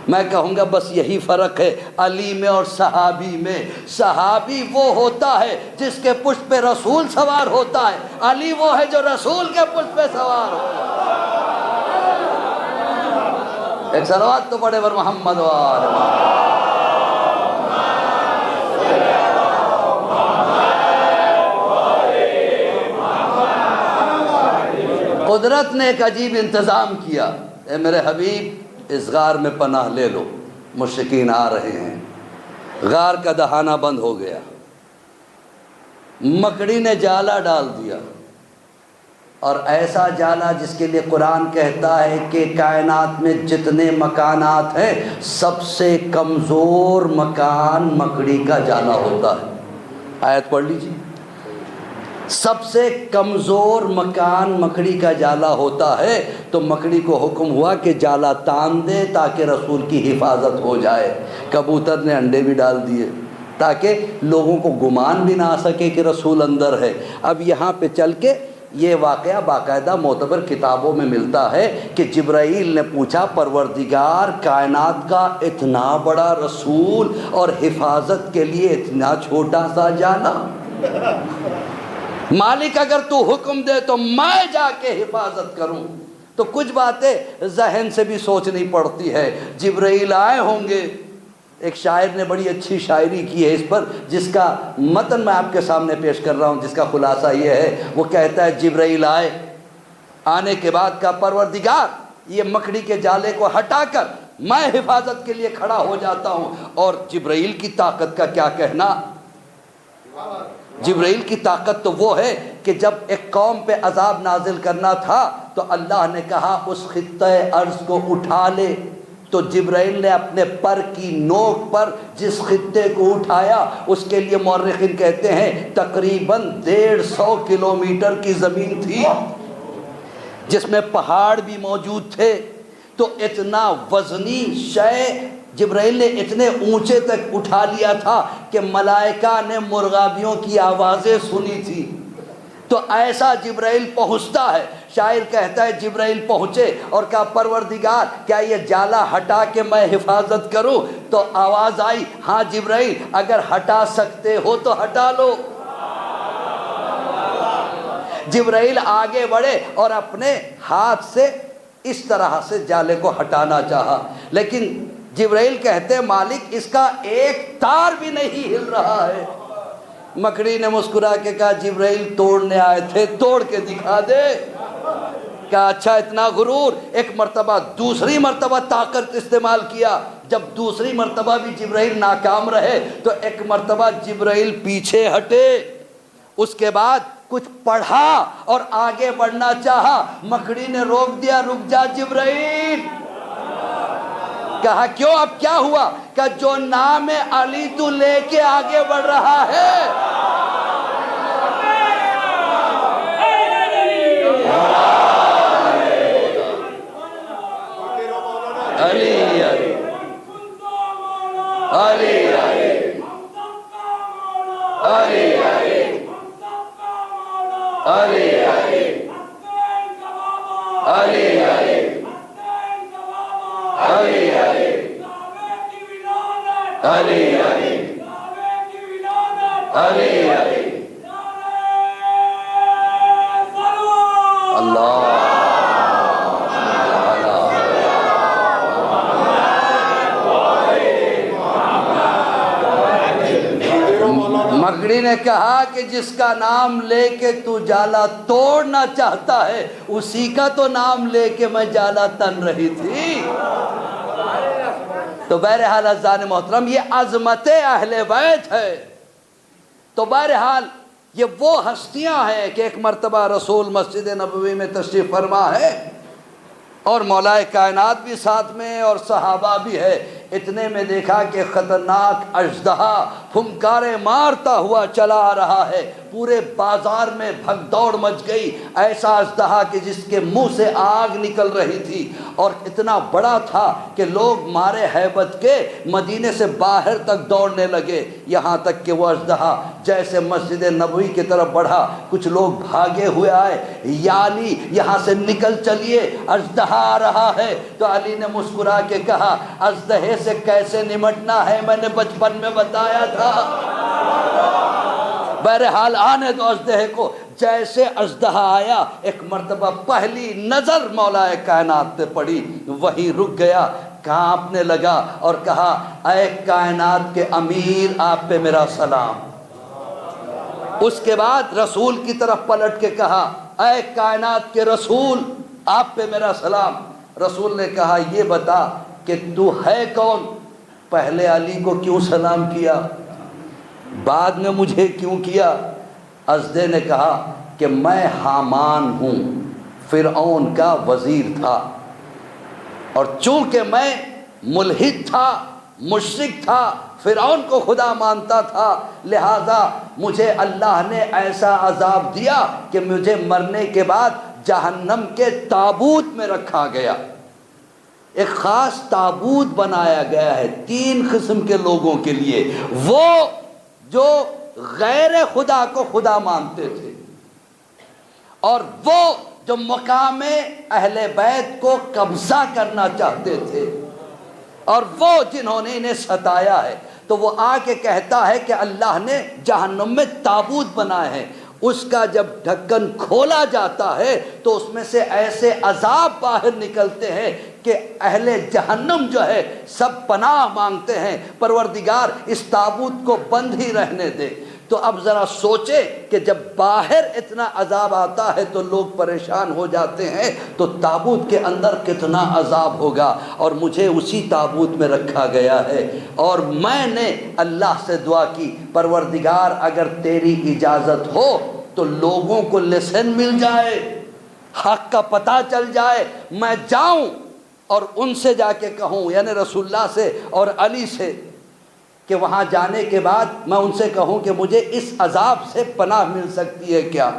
میں کہوں گا بس یہی فرق ہے علی میں اور صحابی میں. صحابی وہ ہوتا ہے جس کے پشت پہ رسول سوار ہوتا ہے، علی وہ ہے جو رسول کے پشت پہ سوار ہوتا ہے. ایک صلوات تو پڑھے بر محمد و آل محمد. قدرت نے ایک عجیب انتظام کیا. اے میرے حبیب اس غار میں پناہ لے لو، مشرکین آ رہے ہیں. غار کا دہانہ بند ہو گیا، مکڑی نے جالا ڈال دیا، اور ایسا جالا جس کے لیے قرآن کہتا ہے کہ کائنات میں جتنے مکانات ہیں سب سے کمزور مکان مکڑی کا جالا ہوتا ہے. آیت پڑھ لیجیے. سب سے کمزور مکان مکڑی کا جالا ہوتا ہے. تو مکڑی کو حکم ہوا کہ جالا تان دے تاکہ رسول کی حفاظت ہو جائے. کبوتر نے انڈے بھی ڈال دیے تاکہ لوگوں کو گمان بھی نہ آ سکے کہ رسول اندر ہے. اب یہاں پہ چل کے یہ واقعہ باقاعدہ معتبر کتابوں میں ملتا ہے کہ جبرائیل نے پوچھا پروردگار کائنات کا اتنا بڑا رسول اور حفاظت کے لیے اتنا چھوٹا سا جالا. مالک اگر تو حکم دے تو میں جا کے حفاظت کروں. تو کچھ باتیں ذہن سے بھی سوچنی پڑتی ہے. جبرائیل آئے ہوں گے. ایک شاعر نے بڑی اچھی شاعری کی ہے اس پر، جس کا متن میں آپ کے سامنے پیش کر رہا ہوں، جس کا خلاصہ یہ ہے. وہ کہتا ہے جبرائیل آئے، آنے کے بعد کا پروردگار یہ مکڑی کے جالے کو ہٹا کر میں حفاظت کے لیے کھڑا ہو جاتا ہوں. اور جبرائیل کی طاقت کا کیا کہنا. جبرائیل کی طاقت تو وہ ہے کہ جب ایک قوم پہ عذاب نازل کرنا تھا تو اللہ نے کہا اس خطہ ارض کو اٹھا لے، تو جبرائیل نے اپنے پر کی نوک پر جس خطے کو اٹھایا، اس کے لیے مورخین کہتے ہیں تقریباً 150 کلومیٹر کی زمین تھی جس میں پہاڑ بھی موجود تھے۔ تو اتنا وزنی شے جبرائیل نے اتنے اونچے تک اٹھا لیا تھا کہ ملائکہ نے مرغابیوں کی آوازیں سنی تھی۔ تو ایسا جبرائیل پہنچتا ہے، شاعر کہتا ہے جبرائیل پہنچے اور کہا پروردگار کیا یہ جالا ہٹا کے میں حفاظت کروں؟ تو آواز آئی ہاں جبرائیل اگر ہٹا سکتے ہو تو ہٹا لو۔ جبرائیل آگے بڑھے اور اپنے ہاتھ سے اس طرح سے جالے کو ہٹانا چاہا، لیکن جبرائیل کہتے مالک اس کا ایک تار بھی نہیں ہل رہا ہے۔ مکڑی نے مسکرا کے کہا جبرائیل توڑنے آئے تھے، توڑ کے دکھا دے۔ کہا اچھا اتنا غرور۔ ایک مرتبہ دوسری مرتبہ طاقت استعمال کیا، جب دوسری مرتبہ بھی جبرائیل ناکام رہے تو ایک مرتبہ جبرائیل پیچھے ہٹے، اس کے بعد کچھ پڑھا اور آگے بڑھنا چاہا، مکڑی نے روک دیا، رک جا جبرائیل۔ کہا کیوں اب کیا ہوا؟ کہ جو نام علی تو لے کے آگے بڑھ رہا ہے۔ علی علی علی علی علی علی مکڑی نے کہا کہ جس کا نام لے کے تو جالا توڑنا چاہتا ہے اسی کا تو نام لے کے میں جالا تن رہی تھی۔ تو بہرحال عزیزان محترم یہ عظمت اہل بیت ہے۔ تو بہرحال یہ وہ ہستیاں ہیں کہ ایک مرتبہ رسول مسجد نبوی میں تشریف فرما ہے اور مولا کائنات بھی ساتھ میں اور صحابہ بھی ہے، اتنے میں دیکھا کہ خطرناک اژدہا پھنکارے مارتا ہوا چلا آ رہا ہے، پورے بازار میں بھگ دوڑ مچ گئی، ایسا اژدہا کہ جس کے منہ سے آگ نکل رہی تھی اور اتنا بڑا تھا کہ لوگ مارے ہیبت کے مدینے سے باہر تک دوڑنے لگے، یہاں تک کہ وہ اژدہا جیسے مسجد نبوی کی طرف بڑھا کچھ لوگ بھاگے ہوئے آئے، یا علی یہاں سے نکل چلیے اژدہا آ رہا ہے۔ تو علی نے مسکرا کے کہا اژدہے سے کیسے نمٹنا ہے میں نے بچپن میں بتایا تھا۔ بہرحال آنے دو اژدہے کو۔ جیسے اژدہا آیا ایک مرتبہ پہلی نظر مولا کائنات پہ پڑی، وہیں رک گیا، کانپنے لگا اور کہا اے کائنات کے امیر آپ پہ میرا سلام۔ اس کے بعد رسول کی طرف پلٹ کے کہا اے کائنات کے رسول آپ پہ میرا سلام۔ رسول نے کہا یہ بتا کہ تو ہے کون؟ پہلے علی کو کیوں سلام کیا، بعد میں مجھے کیوں کیا؟ اژدہے نے کہا کہ میں حامان ہوں، فرعون کا وزیر تھا، اور چونکہ میں ملحد تھا، مشرک تھا، فرعون کو خدا مانتا تھا، لہذا مجھے اللہ نے ایسا عذاب دیا کہ مجھے مرنے کے بعد جہنم کے تابوت میں رکھا گیا۔ ایک خاص تابوت بنایا گیا ہے 3 قسم کے لوگوں کے لیے، وہ جو غیر خدا کو خدا مانتے تھے، اور وہ جو مقام اہل بیت کو قبضہ کرنا چاہتے تھے، اور وہ جنہوں نے انہیں ستایا ہے۔ تو وہ آ کے کہتا ہے کہ اللہ نے جہنم میں تابوت بنائے ہیں، اس کا جب ڈھکن کھولا جاتا ہے تو اس میں سے ایسے عذاب باہر نکلتے ہیں کہ اہل جہنم جو ہے سب پناہ مانگتے ہیں پروردگار اس تابوت کو بند ہی رہنے دے۔ تو اب ذرا سوچے کہ جب باہر اتنا عذاب آتا ہے تو لوگ پریشان ہو جاتے ہیں، تو تابوت کے اندر کتنا عذاب ہوگا۔ اور مجھے اسی تابوت میں رکھا گیا ہے، اور میں نے اللہ سے دعا کی پروردگار اگر تیری اجازت ہو تو لوگوں کو لیسن مل جائے، حق کا پتہ چل جائے، میں جاؤں اور ان سے جا کے کہوں، یعنی رسول اللہ سے اور علی سے، کہ وہاں جانے کے بعد میں ان سے کہوں کہ مجھے اس عذاب سے پناہ مل سکتی ہے کیا؟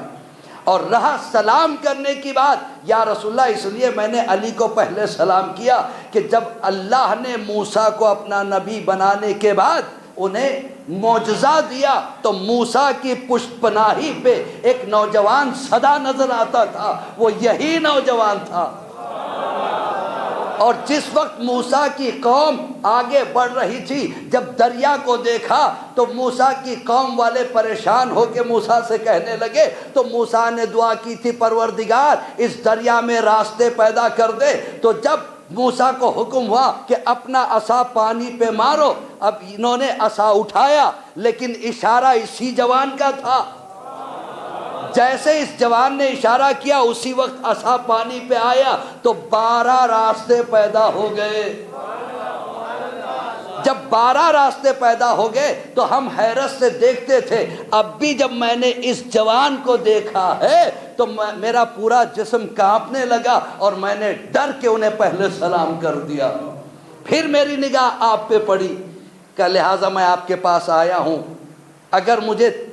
اور رہا سلام کرنے کی بات، یا رسول اللہ اس لیے میں نے علی کو پہلے سلام کیا کہ جب اللہ نے موسیٰ کو اپنا نبی بنانے کے بعد انہیں معجزہ دیا تو موسیٰ کی پشت پناہی پہ ایک نوجوان سدا نظر آتا تھا، وہ یہی نوجوان تھا۔ اور جس وقت موسیٰ کی قوم آگے بڑھ رہی تھی، جب دریا کو دیکھا تو موسیٰ کی قوم والے پریشان ہو کے موسیٰ سے کہنے لگے، تو موسیٰ نے دعا کی تھی پروردگار اس دریا میں راستے پیدا کر دے۔ تو جب موسیٰ کو حکم ہوا کہ اپنا عصا پانی پہ مارو، اب انہوں نے عصا اٹھایا لیکن اشارہ اسی جوان کا تھا۔ جیسے اس جوان نے اشارہ کیا اسی وقت عصا پانی پہ آیا تو 12 راستے پیدا ہو گئے۔ جب 12 راستے پیدا ہو گئے تو ہم حیرت سے دیکھتے تھے۔ اب بھی جب میں نے اس جوان کو دیکھا ہے تو میرا پورا جسم کانپنے لگا اور میں نے ڈر کے انہیں پہلے سلام کر دیا۔ پھر میری نگاہ آپ پہ پڑی کہ لہٰذا میں آپ کے پاس آیا ہوں، اگر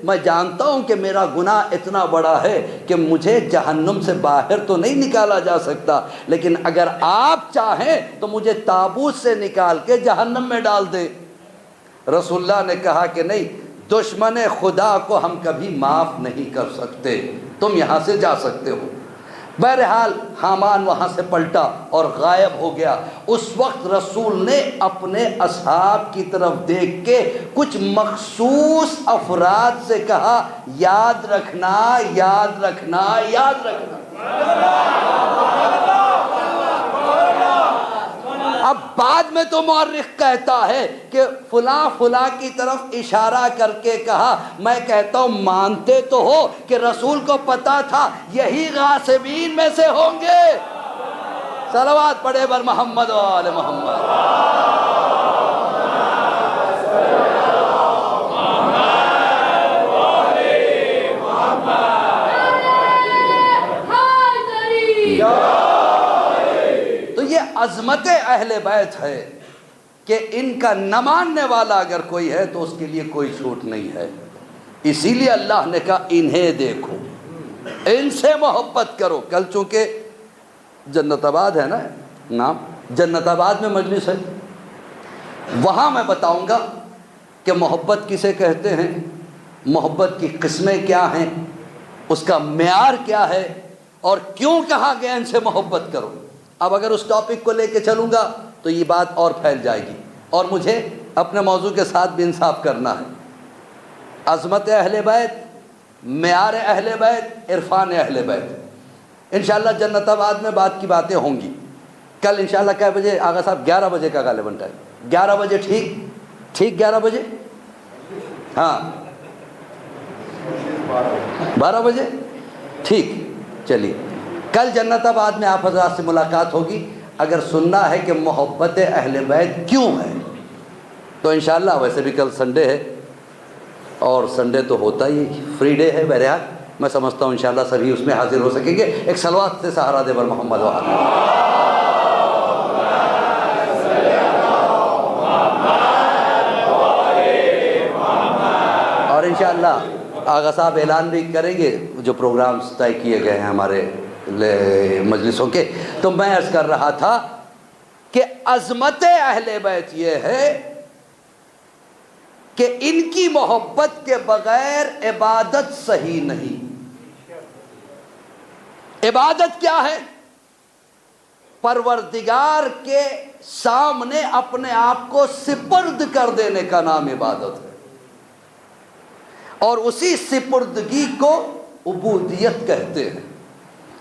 میں جانتا ہوں کہ میرا گناہ اتنا بڑا ہے کہ مجھے جہنم سے باہر تو نہیں نکالا جا سکتا، لیکن اگر آپ چاہیں تو مجھے تابوت سے نکال کے جہنم میں ڈال دیں۔ رسول اللہ نے کہا کہ نہیں، دشمن خدا کو ہم کبھی معاف نہیں کر سکتے، تم یہاں سے جا سکتے ہو۔ بہرحال حامان وہاں سے پلٹا اور غائب ہو گیا۔ اس وقت رسول نے اپنے اصحاب کی طرف دیکھ کے کچھ مخصوص افراد سے کہا، یاد رکھنا، یاد رکھنا، یاد رکھنا۔ اب بعد میں تو مورخ کہتا ہے کہ فلاں فلاں کی طرف اشارہ کر کے کہا، میں کہتا ہوں مانتے تو ہو کہ رسول کو پتا تھا یہی غاصبین میں سے ہوں گے۔ صلوات پڑھے بر محمد و آل محمد۔ عظمت اہل بیت ہے کہ ان کا نہ ماننے والا اگر کوئی ہے تو اس کے لیے کوئی چھوٹ نہیں ہے۔ اسی لیے اللہ نے کہا انہیں دیکھو، ان سے محبت کرو۔ کل چونکہ جنت آباد ہے نا نام، جنت آباد میں مجلس ہے، وہاں میں بتاؤں گا کہ محبت کسے کہتے ہیں، محبت کی قسمیں کیا ہیں، اس کا معیار کیا ہے، اور کیوں کہا گیا ان سے محبت کرو۔ اب اگر اس ٹاپک کو لے کے چلوں گا تو یہ بات اور پھیل جائے گی، اور مجھے اپنے موضوع کے ساتھ بھی انصاف کرنا ہے۔ عظمت اہل بیت، معیار اہل بیت، عرفان اہل بیت، انشاءاللہ جنت آباد میں بات کی باتیں ہوں گی۔ کل انشاءاللہ کیا بجے آغا صاحب؟ 11 بجے کا غالباً ٹائم، 11 بجے ٹھیک 11 بجے، ہاں 12 بجے ٹھیک۔ چلیے کل جنت آباد میں آپ حضرات سے ملاقات ہوگی۔ اگر سننا ہے کہ محبت اہل بیت کیوں ہے تو انشاءاللہ، ویسے بھی کل سنڈے ہے اور سنڈے تو ہوتا ہی فری ڈے ہے، بہرحال میں سمجھتا ہوں انشاءاللہ سبھی اس میں حاضر ہو سکیں گے۔ ایک صلوات سے سہارا دے بر محمد و آل۔ اور انشاءاللہ آغا صاحب اعلان بھی کریں گے جو پروگرامز طے کیے گئے ہیں ہمارے مجلسوں کے۔ تو میں عرض کر رہا تھا کہ عظمت اہل بیت یہ ہے کہ ان کی محبت کے بغیر عبادت صحیح نہیں۔ عبادت کیا ہے؟ پروردگار کے سامنے اپنے آپ کو سپرد کر دینے کا نام عبادت ہے، اور اسی سپردگی کو عبودیت کہتے ہیں۔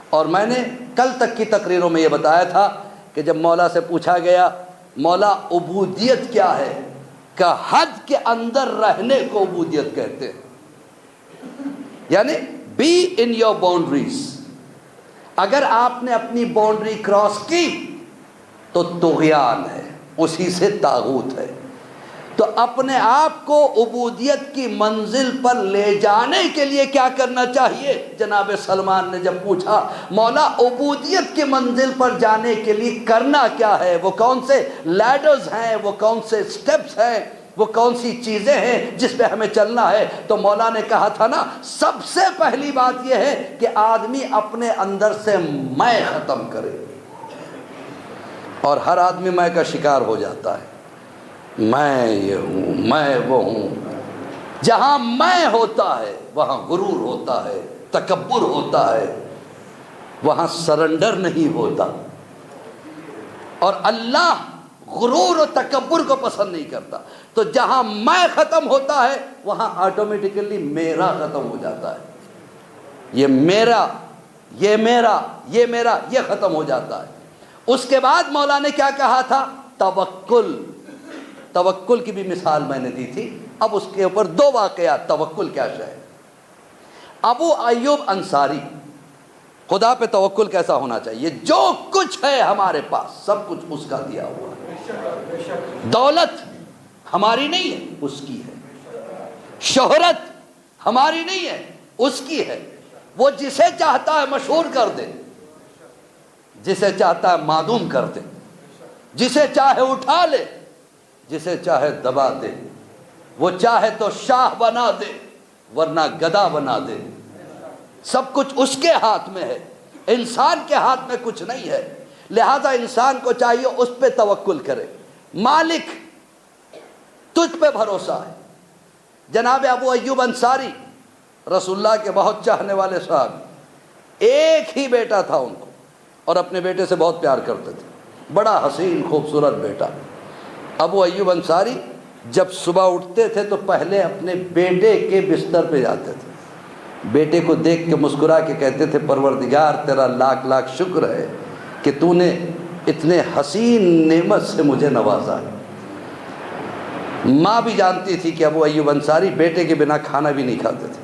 اور میں نے کل تک کی تقریروں میں یہ بتایا تھا کہ جب مولا سے پوچھا گیا مولا عبودیت کیا ہے، کہ حد کے اندر رہنے کو عبودیت کہتے ہیں۔ یعنی بی ان یور باؤنڈریز. اگر آپ نے اپنی باؤنڈری کراس کی تو طغیان ہے، اسی سے طاغوت ہے. تو اپنے آپ کو عبودیت کی منزل پر لے جانے کے لیے کیا کرنا چاہیے؟ جناب سلمان نے جب پوچھا مولا عبودیت کی منزل پر جانے کے لیے کرنا کیا ہے، وہ کون سے لیڈرز ہیں، وہ کون سے سٹیپس ہیں، وہ کون سی چیزیں ہیں جس پہ ہمیں چلنا ہے، تو مولا نے کہا تھا نا سب سے پہلی بات یہ ہے کہ آدمی اپنے اندر سے میں ختم کرے. اور ہر آدمی میں کا شکار ہو جاتا ہے. میں یہ ہوں، میں وہ ہوں. جہاں میں ہوتا ہے وہاں غرور ہوتا ہے، تکبر ہوتا ہے، وہاں سرنڈر نہیں ہوتا. اور اللہ غرور و تکبر کو پسند نہیں کرتا. تو جہاں میں ختم ہوتا ہے وہاں آٹومیٹیکلی میرا ختم ہو جاتا ہے. یہ میرا، یہ میرا، یہ میرا، یہ ختم ہو جاتا ہے. اس کے بعد مولا نے کیا کہا تھا؟ توکل. توکل کی بھی مثال میں نے دی تھی. اب اس کے اوپر دو واقعات. توکل کیا شے ہے؟ ابو ایوب انصاری، خدا پہ توکل کیسا ہونا چاہیے؟ جو کچھ ہے ہمارے پاس سب کچھ اس کا دیا ہوا ہے. دولت ہماری نہیں ہے، اس کی ہے. شہرت ہماری نہیں ہے، اس کی ہے. وہ جسے چاہتا ہے مشہور کر دے، جسے چاہتا ہے معدوم کر دے، جسے چاہے اٹھا لے، جسے چاہے دبا دے. وہ چاہے تو شاہ بنا دے ورنہ گدا بنا دے. سب کچھ اس کے ہاتھ میں ہے، انسان کے ہاتھ میں کچھ نہیں ہے. لہذا انسان کو چاہیے اس پہ توکل کرے. مالک تجھ پہ بھروسہ ہے. جناب ابو ایوب انصاری رسول اللہ کے بہت چاہنے والے صاحب، ایک ہی بیٹا تھا ان کو اور اپنے بیٹے سے بہت پیار کرتے تھے. بڑا حسین خوبصورت بیٹا. ابو ایوب انصاری جب صبح اٹھتے تھے تو پہلے اپنے بیٹے کے بستر پہ جاتے تھے. بیٹے کو دیکھ کے مسکرا کے کہتے تھے پروردگار تیرا لاکھ لاکھ شکر ہے کہ تو نے اتنے حسین نعمت سے مجھے نوازا ہے. ماں بھی جانتی تھی کہ ابو ایوب انصاری بیٹے کے بنا کھانا بھی نہیں کھاتے تھے.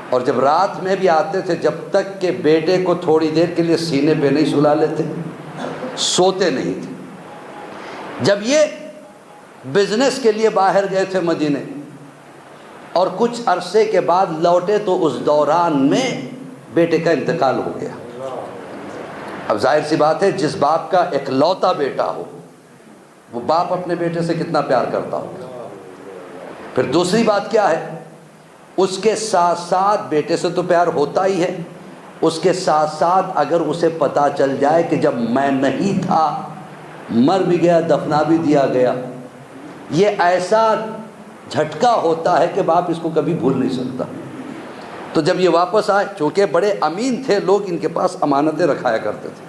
اور جب رات میں بھی آتے تھے جب تک کہ بیٹے کو تھوڑی دیر کے لیے سینے پہ نہیں سلا لیتے سوتے نہیں تھے. جب یہ بزنس کے لیے باہر گئے تھے مدینے اور کچھ عرصے کے بعد لوٹے تو اس دوران میں بیٹے کا انتقال ہو گیا. اب ظاہر سی بات ہے جس باپ کا اکلوتا بیٹا ہو وہ باپ اپنے بیٹے سے کتنا پیار کرتا ہوگا. پھر دوسری بات کیا ہے؟ اس کے ساتھ ساتھ بیٹے سے تو پیار ہوتا ہی ہے، اس کے ساتھ ساتھ اگر اسے پتہ چل جائے کہ جب میں نہیں تھا مر بھی گیا دفنا بھی دیا گیا، یہ ایسا جھٹکا ہوتا ہے کہ باپ اس کو کبھی بھول نہیں سکتا. تو جب یہ واپس آئے، چونکہ بڑے امین تھے لوگ ان کے پاس امانتیں رکھایا کرتے تھے.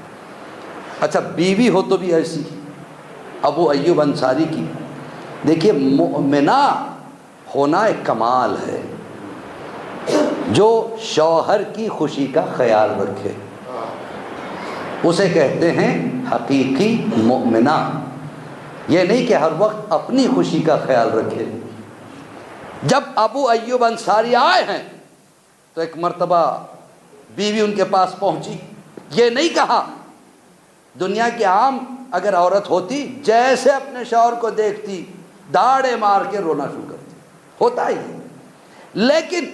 اچھا بیوی ہو تو بھی ایسی ابو ایوب انصاری کی. دیکھیے مؤمنہ ہونا ایک کمال ہے، جو شوہر کی خوشی کا خیال رکھے اسے کہتے ہیں حقیقی مؤمنہ. یہ نہیں کہ ہر وقت اپنی خوشی کا خیال رکھے. جب ابو ایوب انصاری آئے ہیں تو ایک مرتبہ بیوی ان کے پاس پہنچی. یہ نہیں کہا، دنیا کی عام اگر عورت ہوتی جیسے اپنے شوہر کو دیکھتی داڑے مار کے رونا شروع کرتی، ہوتا ہی. لیکن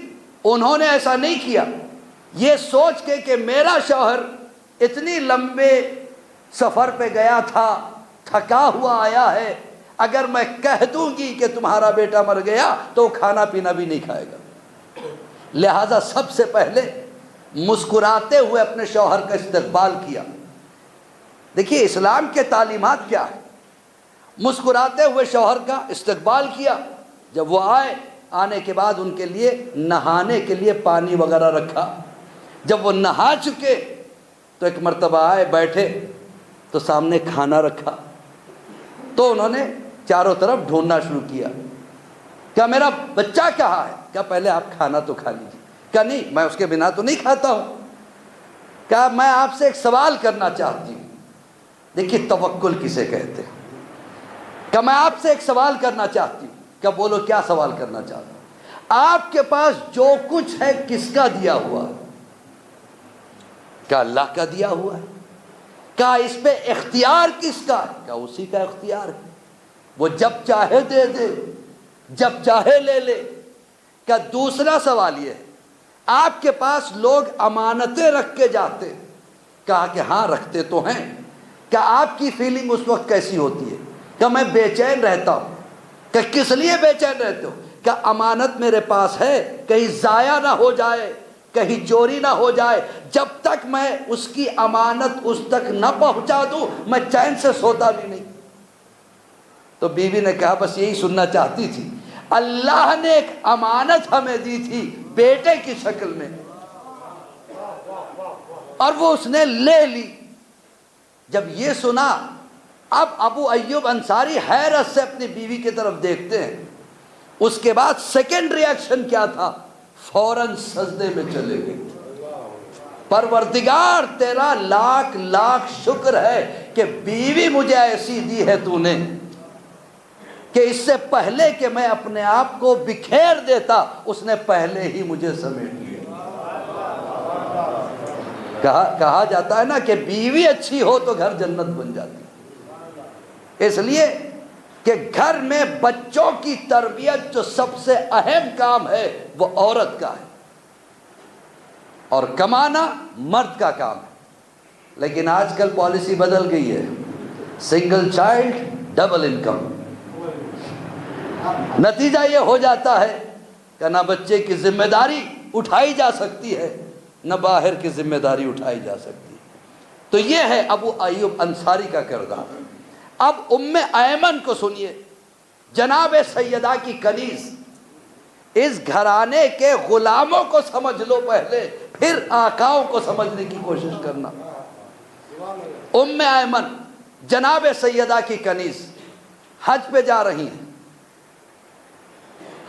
انہوں نے ایسا نہیں کیا. یہ سوچ کے کہ میرا شوہر اتنی لمبے سفر پہ گیا تھا، تھکا ہوا آیا ہے، اگر میں کہہ دوں گی کہ تمہارا بیٹا مر گیا تو کھانا پینا بھی نہیں کھائے گا. لہذا سب سے پہلے مسکراتے ہوئے اپنے شوہر کا استقبال کیا. دیکھیے اسلام کے تعلیمات کیا ہے. مسکراتے ہوئے شوہر کا استقبال کیا. جب وہ آئے، آنے کے بعد ان کے لیے نہانے کے لیے پانی وغیرہ رکھا. جب وہ نہا چکے تو ایک مرتبہ آئے بیٹھے تو سامنے کھانا رکھا. تو انہوں نے چاروں طرف ڈھونڈنا شروع کیا. کیا میرا بچہ کہاں ہے؟ کیا پہلے آپ کھانا تو کھا لیجیے. کیا نہیں میں اس کے بنا تو نہیں کھاتا ہوں. کیا میں آپ سے ایک سوال کرنا چاہتی ہوں. دیکھیے توکل کسے کہتے ہیں. کیا میں آپ سے ایک سوال کرنا چاہتی ہوں. کیا بولو کیا سوال کرنا چاہتا ہوں. آپ کے پاس جو کچھ ہے کس کا دیا ہوا ہے؟ کیا اللہ کا دیا ہوا ہے؟ کیا اس پہ اختیار کس کا ہے؟ کیا اسی کا اختیار ہے؟ وہ جب چاہے دے دے، جب چاہے لے لے۔ کیا دوسرا سوال یہ ہے، آپ کے پاس لوگ امانتیں رکھ کے جاتے، کہا کہ ہاں رکھتے تو ہیں، کیا آپ کی فیلنگ اس وقت کیسی ہوتی ہے؟ کہ میں بے چین رہتا ہوں۔ کہ کس لیے بے چین رہتے ہو؟ کہ امانت میرے پاس ہے، کہیں ضائع نہ ہو جائے، کہیں چوری نہ ہو جائے، جب تک میں اس کی امانت اس تک نہ پہنچا دوں میں چین سے سوتا بھی نہیں۔ تو بیوی نے کہا بس یہی سننا چاہتی تھی، اللہ نے ایک امانت ہمیں دی تھی بیٹے کی شکل میں، اور وہ اس نے لے لی۔ جب یہ سنا، اب ابو ایوب انصاری حیرت سے اپنی بیوی کی طرف دیکھتے ہیں۔ اس کے بعد سیکنڈ ریاکشن کیا تھا؟ فوراً سجدے میں چلے گئے۔ پروردگار تیرا لاکھ لاکھ شکر ہے کہ بیوی مجھے ایسی دی ہے تو نے، کہ اس سے پہلے کہ میں اپنے آپ کو بکھیر دیتا اس نے پہلے ہی مجھے سمیٹ لیا۔ کہا جاتا ہے نا کہ بیوی اچھی ہو تو گھر جنت بن جاتی، اس لیے کہ گھر میں بچوں کی تربیت جو سب سے اہم کام ہے وہ عورت کا ہے، اور کمانا مرد کا کام ہے۔ لیکن آج کل پالیسی بدل گئی ہے، سنگل چائلڈ ڈبل انکم۔ نتیجہ یہ ہو جاتا ہے کہ نہ بچے کی ذمہ داری اٹھائی جا سکتی ہے، نہ باہر کی ذمہ داری اٹھائی جا سکتی۔ تو یہ ہے ابو ایوب انصاری کا کردار۔ اب ام ایمن کو سنیے، جناب سیدہ کی کنیز، اس گھرانے کے غلاموں کو سمجھ لو پہلے، پھر آقاؤں کو سمجھنے کی کوشش کرنا۔ ام ایمن جناب سیدہ کی کنیز حج پہ جا رہی ہیں۔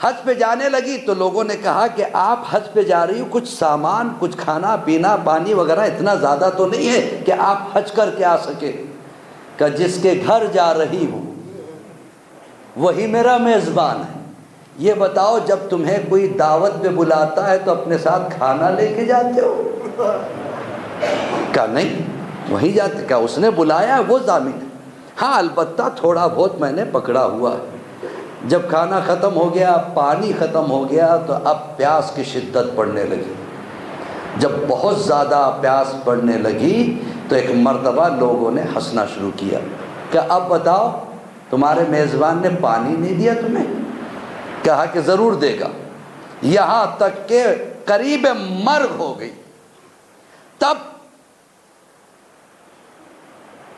حج پہ جانے لگی تو لوگوں نے کہا کہ آپ حج پہ جا رہی ہو، کچھ سامان، کچھ کھانا پینا، پانی وغیرہ اتنا زیادہ تو نہیں ہے کہ آپ حج کر کے آ سکے؟ کہ جس کے گھر جا رہی ہوں وہی میرا میزبان ہے۔ یہ بتاؤ جب تمہیں کوئی دعوت پہ بلاتا ہے تو اپنے ساتھ کھانا لے کے جاتے ہو؟ کہا نہیں، وہی جاتے۔ کہا اس نے بلایا وہ ضامن ہے۔ ہاں البتہ تھوڑا بہت میں نے پکڑا ہوا ہے۔ جب کھانا ختم ہو گیا، پانی ختم ہو گیا تو اب پیاس کی شدت بڑھنے لگی۔ جب بہت زیادہ پیاس بڑھنے لگی تو ایک مرتبہ لوگوں نے ہنسنا شروع کیا کہ اب بتاؤ تمہارے میزبان نے پانی نہیں دیا تمہیں؟ کہا کہ ضرور دے گا، یہاں تک کہ قریب مرگ ہو گئی۔ تب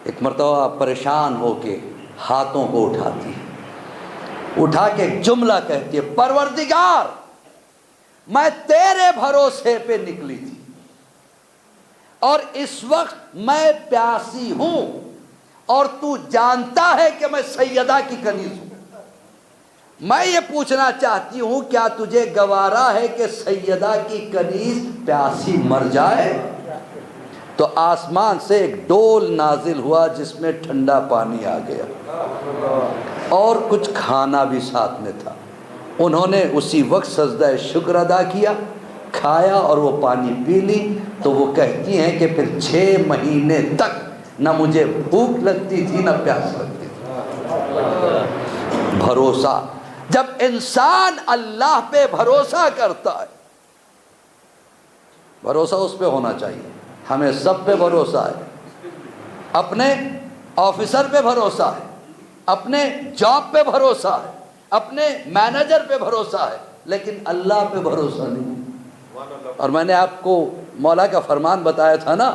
ایک مرتبہ پریشان ہو کے ہاتھوں کو اٹھاتی ہے، اٹھا کے ایک جملہ کہتی ہے، پروردگار میں تیرے بھروسے پہ نکلی تھی اور اس وقت میں پیاسی ہوں، اور تو جانتا ہے کہ میں سیدہ کی کنیز ہوں۔ میں یہ پوچھنا چاہتی ہوں کیا تجھے گوارا ہے کہ سیدہ کی کنیز پیاسی مر جائے؟ تو آسمان سے ایک ڈول نازل ہوا جس میں ٹھنڈا پانی آ گیا اور کچھ کھانا بھی ساتھ میں تھا۔ انہوں نے اسی وقت سجدہ شکر ادا کیا، کھایا اور وہ پانی پی لی۔ تو وہ کہتی ہیں کہ پھر 6 مہینے تک نہ مجھے بھوک لگتی تھی نہ پیاس لگتی تھی۔ بھروسہ، جب انسان اللہ پہ بھروسہ کرتا ہے، بھروسہ اس پہ ہونا چاہیے۔ ہمیں سب پہ بھروسہ ہے، اپنے آفیسر پہ بھروسہ ہے، اپنے جاب پہ بھروسہ ہے، اپنے مینیجر پہ بھروسہ ہے، لیکن اللہ پہ بھروسہ نہیں۔ اور میں نے آپ کو مولا کا فرمان بتایا تھا نا،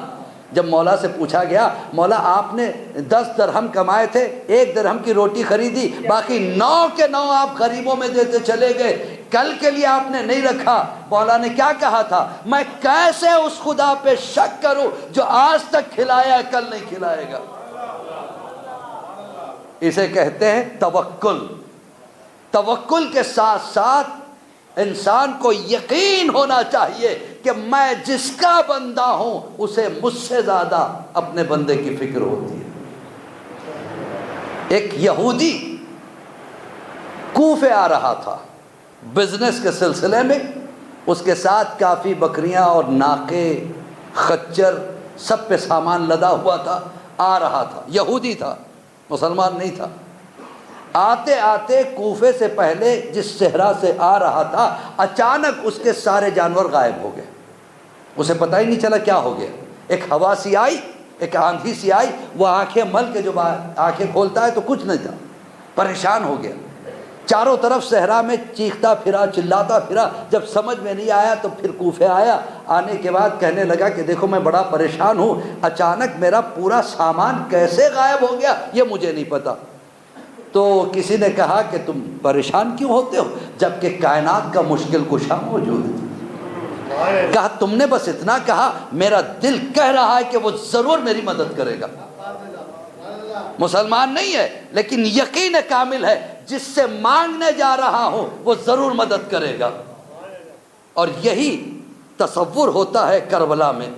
جب مولا سے پوچھا گیا مولا آپ نے 10 درہم کمائے تھے، 1 درہم کی روٹی خریدی، باقی 9 کے 9 آپ غریبوں میں دیتے چلے گئے، کل کے لیے آپ نے نہیں رکھا۔ مولا نے کیا کہا تھا؟ میں کیسے اس خدا پہ شک کروں جو آج تک کھلایا ہے کل نہیں کھلائے گا۔ اسے کہتے ہیں توکل۔ توکل کے ساتھ ساتھ انسان کو یقین ہونا چاہیے کہ میں جس کا بندہ ہوں اسے مجھ سے زیادہ اپنے بندے کی فکر ہوتی ہے۔ ایک یہودی کوفے آ رہا تھا، بزنس کے سلسلے میں اس کے ساتھ کافی بکریاں اور ناقے، خچر، سب پہ سامان لدا ہوا تھا، آ رہا تھا، یہودی تھا، مسلمان نہیں تھا۔ آتے آتے کوفے سے پہلے جس صحرا سے آ رہا تھا، اچانک اس کے سارے جانور غائب ہو گئے، اسے پتہ ہی نہیں چلا کیا ہو گیا۔ ایک ہوا سی آئی، ایک آندھی سی آئی، وہ آنکھیں مل کے جو آنکھیں کھولتا ہے تو کچھ نہیں تھا، پریشان ہو گیا، چاروں طرف صحرا میں چیختا پھرا، چلاتا پھرا۔ جب سمجھ میں نہیں آیا تو پھر کوفے آیا، آنے کے بعد کہنے لگا کہ دیکھو میں بڑا پریشان ہوں، اچانک میرا پورا سامان کیسے غائب ہو گیا یہ مجھے نہیں پتا۔ تو کسی نے کہا کہ تم پریشان کیوں ہوتے ہو جبکہ کائنات کا مشکل کشا موجود ہے؟ کہا تم نے بس اتنا کہا، میرا دل کہہ رہا ہے کہ وہ ضرور میری مدد کرے گا۔ مسلمان نہیں ہے لیکن یقین کامل ہے جس سے مانگنے جا رہا ہوں وہ ضرور مدد کرے گا۔ اور یہی تصور ہوتا ہے کربلا میں،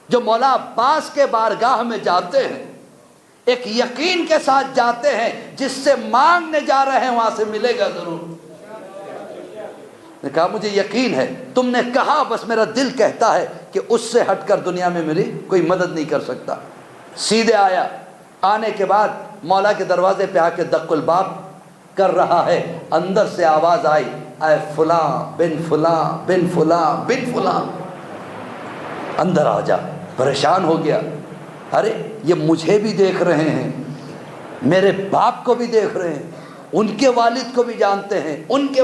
جو مولا عباس کے بارگاہ میں جاتے ہیں ایک یقین کے ساتھ جاتے ہیں، جس سے مانگنے جا رہے ہیں وہاں سے ملے گا ضرور۔ نے کہا مجھے یقین ہے، تم نے کہا بس میرا دل کہتا ہے کہ اس سے ہٹ کر دنیا میں میری کوئی مدد نہیں کر سکتا۔ سیدھے آیا، آنے کے بعد مولا کے دروازے پہ آ کے دق الباب کر رہا ہے، اندر سے آواز آئی، اے فلاں بن فلاں بن فلاں بن فلاں، اندر آ جا۔ پریشان ہو گیا، ارے یہ مجھے بھی دیکھ رہے ہیں، میرے باپ کو بھی دیکھ رہے ہیں، ان کے والد کو بھی جانتے ہیں، ان کے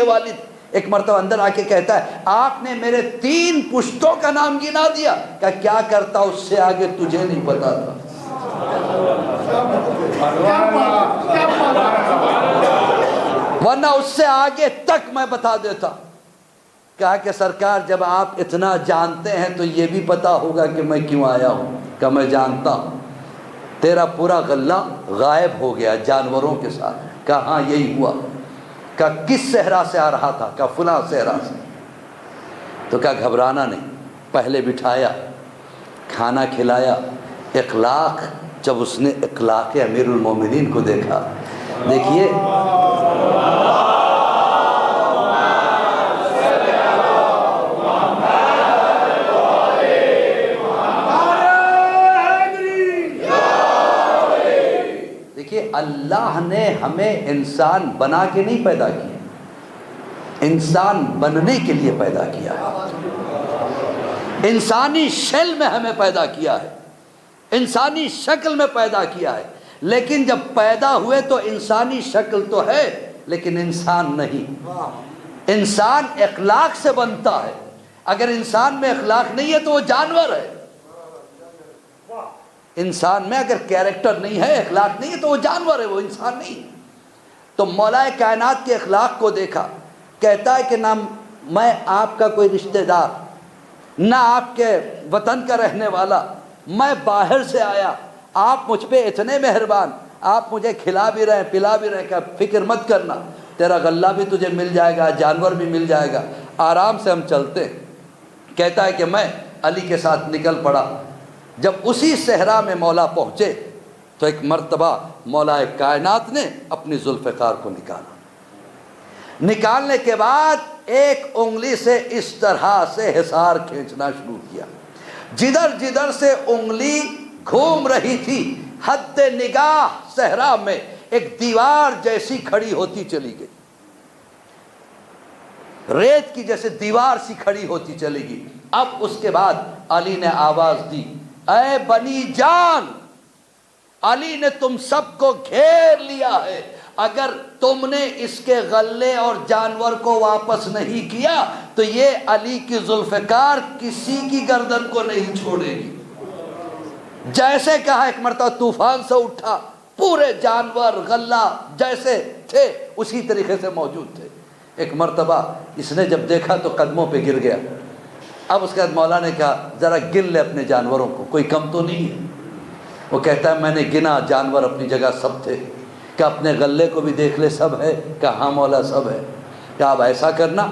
والد۔ ایک مرتبہ اندر آ کے کہتا ہے آپ نے میرے 3 پشتوں کا نام گنا دیا، کہ کیا کرتا اس سے آگے تجھے نہیں پتا تھا۔ ورنہ اس سے آگے تک میں بتا دیتا۔ کہا کہ سرکار جب آپ اتنا جانتے ہیں تو یہ بھی پتا ہوگا کہ میں کیوں آیا ہوں۔ کہ میں جانتا ہوں، تیرا پورا غلہ غائب ہو گیا جانوروں کے ساتھ۔ کہا ہاں یہی ہوا۔ کہا کس صحرا سے آ رہا تھا؟ کہا فلاں صحرا سے۔ تو کہا گھبرانا نہیں، پہلے بٹھایا، کھانا کھلایا، اخلاق۔ جب اس نے اخلاق امیر المومنین کو دیکھا، دیکھیے اللہ نے ہمیں انسان بنا کے نہیں پیدا کیا، انسان بننے کے لیے پیدا کیا ہے۔ انسانی شکل میں ہمیں پیدا کیا ہے، انسانی شکل میں پیدا کیا ہے، لیکن جب پیدا ہوئے تو انسانی شکل تو ہے لیکن انسان نہیں۔ انسان اخلاق سے بنتا ہے، اگر انسان میں اخلاق نہیں ہے تو وہ جانور ہے۔ انسان میں اگر کیریکٹر نہیں ہے، اخلاق نہیں ہے تو وہ جانور ہے، وہ انسان نہیں۔ تو مولا کائنات کے اخلاق کو دیکھا، کہتا ہے کہ نہ میں آپ کا کوئی رشتہ دار، نہ آپ کے وطن کا رہنے والا، میں باہر سے آیا، آپ مجھ پہ اتنے مہربان، آپ مجھے کھلا بھی رہے پلا بھی رہے، کہ فکر مت کرنا، تیرا غلہ بھی تجھے مل جائے گا، جانور بھی مل جائے گا، آرام سے ہم چلتے ہیں۔ کہتا ہے کہ میں علی کے ساتھ نکل پڑا۔ جب اسی صحرا میں مولا پہنچے تو ایک مرتبہ مولا کائنات نے اپنی ذوالفقار کو نکالا۔ نکالنے کے بعد ایک انگلی سے اس طرح سے حصار کھینچنا شروع کیا، جدھر جدھر سے انگلی گھوم رہی تھی حد نگاہ صحرا میں ایک دیوار جیسی کھڑی ہوتی چلی گئی، ریت کی جیسے دیوار سی کھڑی ہوتی چلی گئی۔ اب اس کے بعد علی نے آواز دی، اے بنی جان، علی نے تم سب کو گھیر لیا ہے، اگر تم نے اس کے غلے اور جانور کو واپس نہیں کیا تو یہ علی کی ذوالفقار کسی کی گردن کو نہیں چھوڑے گی۔ جیسے کہا ایک مرتبہ طوفان سے اٹھا، پورے جانور غلہ جیسے تھے اسی طریقے سے موجود تھے۔ ایک مرتبہ اس نے جب دیکھا تو قدموں پہ گر گیا۔ اب اس کے بعد مولا نے کہا ذرا گن لے اپنے جانوروں کو، کوئی کم تو نہیں ہے؟ وہ کہتا ہے میں نے گنا، جانور اپنی جگہ سب تھے۔ کہ اپنے غلے کو بھی دیکھ لے، سب ہے؟ کہ ہاں مولا سب ہے۔ کہ اب ایسا کرنا،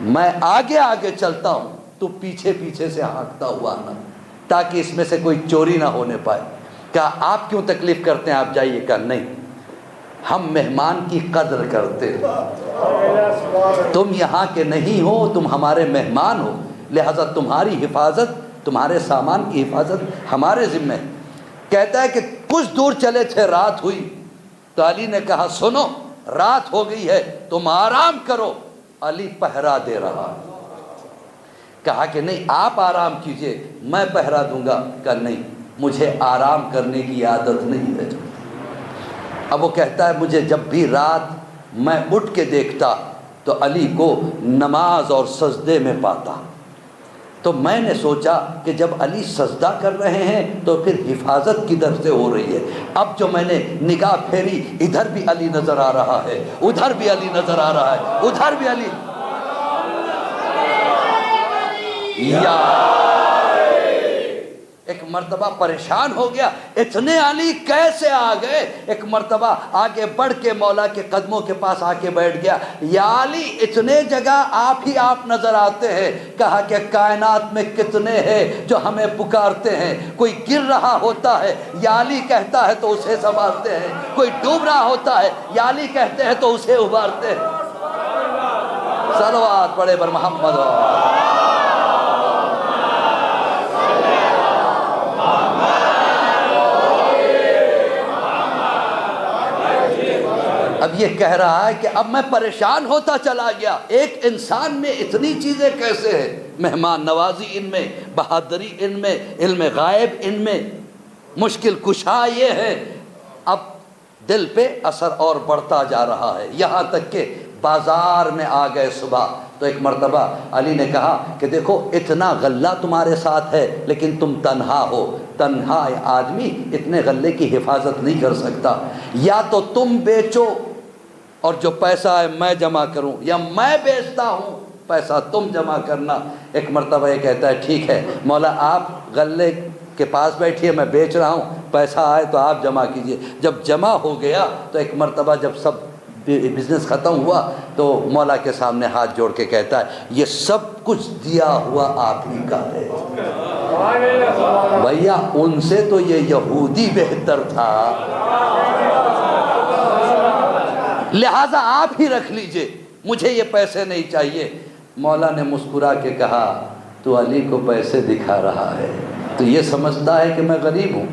میں آگے آگے چلتا ہوں، تو پیچھے پیچھے سے ہانکتا ہوا آنا، تاکہ اس میں سے کوئی چوری نہ ہونے پائے۔ کہ آپ کیوں تکلیف کرتے ہیں، آپ جائیے۔ کہ نہیں، ہم مہمان کی قدر کرتے ہیں۔ تم یہاں کے نہیں ہو، تم ہمارے مہمان ہو، لہذا تمہاری حفاظت، تمہارے سامان کی حفاظت ہمارے ذمہ ہے۔ کہتا ہے کہ کچھ دور چلے تھے، رات ہوئی تو علی نے کہا سنو رات ہو گئی ہے، تم آرام کرو۔ علی پہرا دے رہا، کہا کہ نہیں آپ آرام کیجئے، میں پہرا دوں گا۔ کہا نہیں، مجھے آرام کرنے کی عادت نہیں ہے۔ اب وہ کہتا ہے مجھے جب بھی رات میں اٹھ کے دیکھتا تو علی کو نماز اور سجدے میں پاتا، تو میں نے سوچا کہ جب علی سجدہ کر رہے ہیں تو پھر حفاظت کدھر سے ہو رہی ہے۔ اب جو میں نے نگاہ پھیری، ادھر بھی علی نظر آ رہا ہے، ادھر بھی علی نظر آ رہا ہے، ادھر بھی علی۔ یا ایک مرتبہ پریشان ہو گیا، اتنے علی کیسے آ گئے؟ ایک مرتبہ آگے بڑھ کے مولا کے قدموں کے پاس آ کے بیٹھ گیا، یا علی اتنے جگہ آپ ہی آپ نظر آتے ہیں۔ کہا کہ کائنات میں کتنے ہیں جو ہمیں پکارتے ہیں، کوئی گر رہا ہوتا ہے یا علی کہتا ہے تو اسے سنبھالتے ہیں، کوئی ڈوب رہا ہوتا ہے یا علی کہتے ہیں تو اسے ابھارتے ہیں۔ صلوات پڑھے بر محمد۔ اب یہ کہہ رہا ہے کہ اب میں پریشان ہوتا چلا گیا، ایک انسان میں اتنی چیزیں کیسے ہیں؟ مہمان نوازی ان میں، بہادری ان میں، علم غائب ان میں، مشکل کشا یہ ہے۔ اب دل پہ اثر اور بڑھتا جا رہا ہے، یہاں تک کہ بازار میں آ گئے صبح تو ایک مرتبہ علی نے کہا کہ دیکھو اتنا غلہ تمہارے ساتھ ہے لیکن تم تنہا ہو، تنہا آدمی اتنے غلے کی حفاظت نہیں کر سکتا، یا تو تم بیچو اور جو پیسہ ہے میں جمع کروں، یا میں بیچتا ہوں پیسہ تم جمع کرنا۔ ایک مرتبہ یہ کہتا ہے ٹھیک ہے مولا آپ غلے کے پاس بیٹھیے، میں بیچ رہا ہوں، پیسہ آئے تو آپ جمع کیجئے۔ جب جمع ہو گیا تو ایک مرتبہ جب سب بزنس ختم ہوا تو مولا کے سامنے ہاتھ جوڑ کے کہتا ہے یہ سب کچھ دیا ہوا آپ ہی کا ہے۔ بھیا ان سے تو یہ یہودی بہتر تھا، لہذا آپ ہی رکھ لیجئے، مجھے یہ پیسے نہیں چاہیے۔ مولا نے مسکرا کے کہا تو علی کو پیسے دکھا رہا ہے، تو یہ سمجھتا ہے کہ میں غریب ہوں۔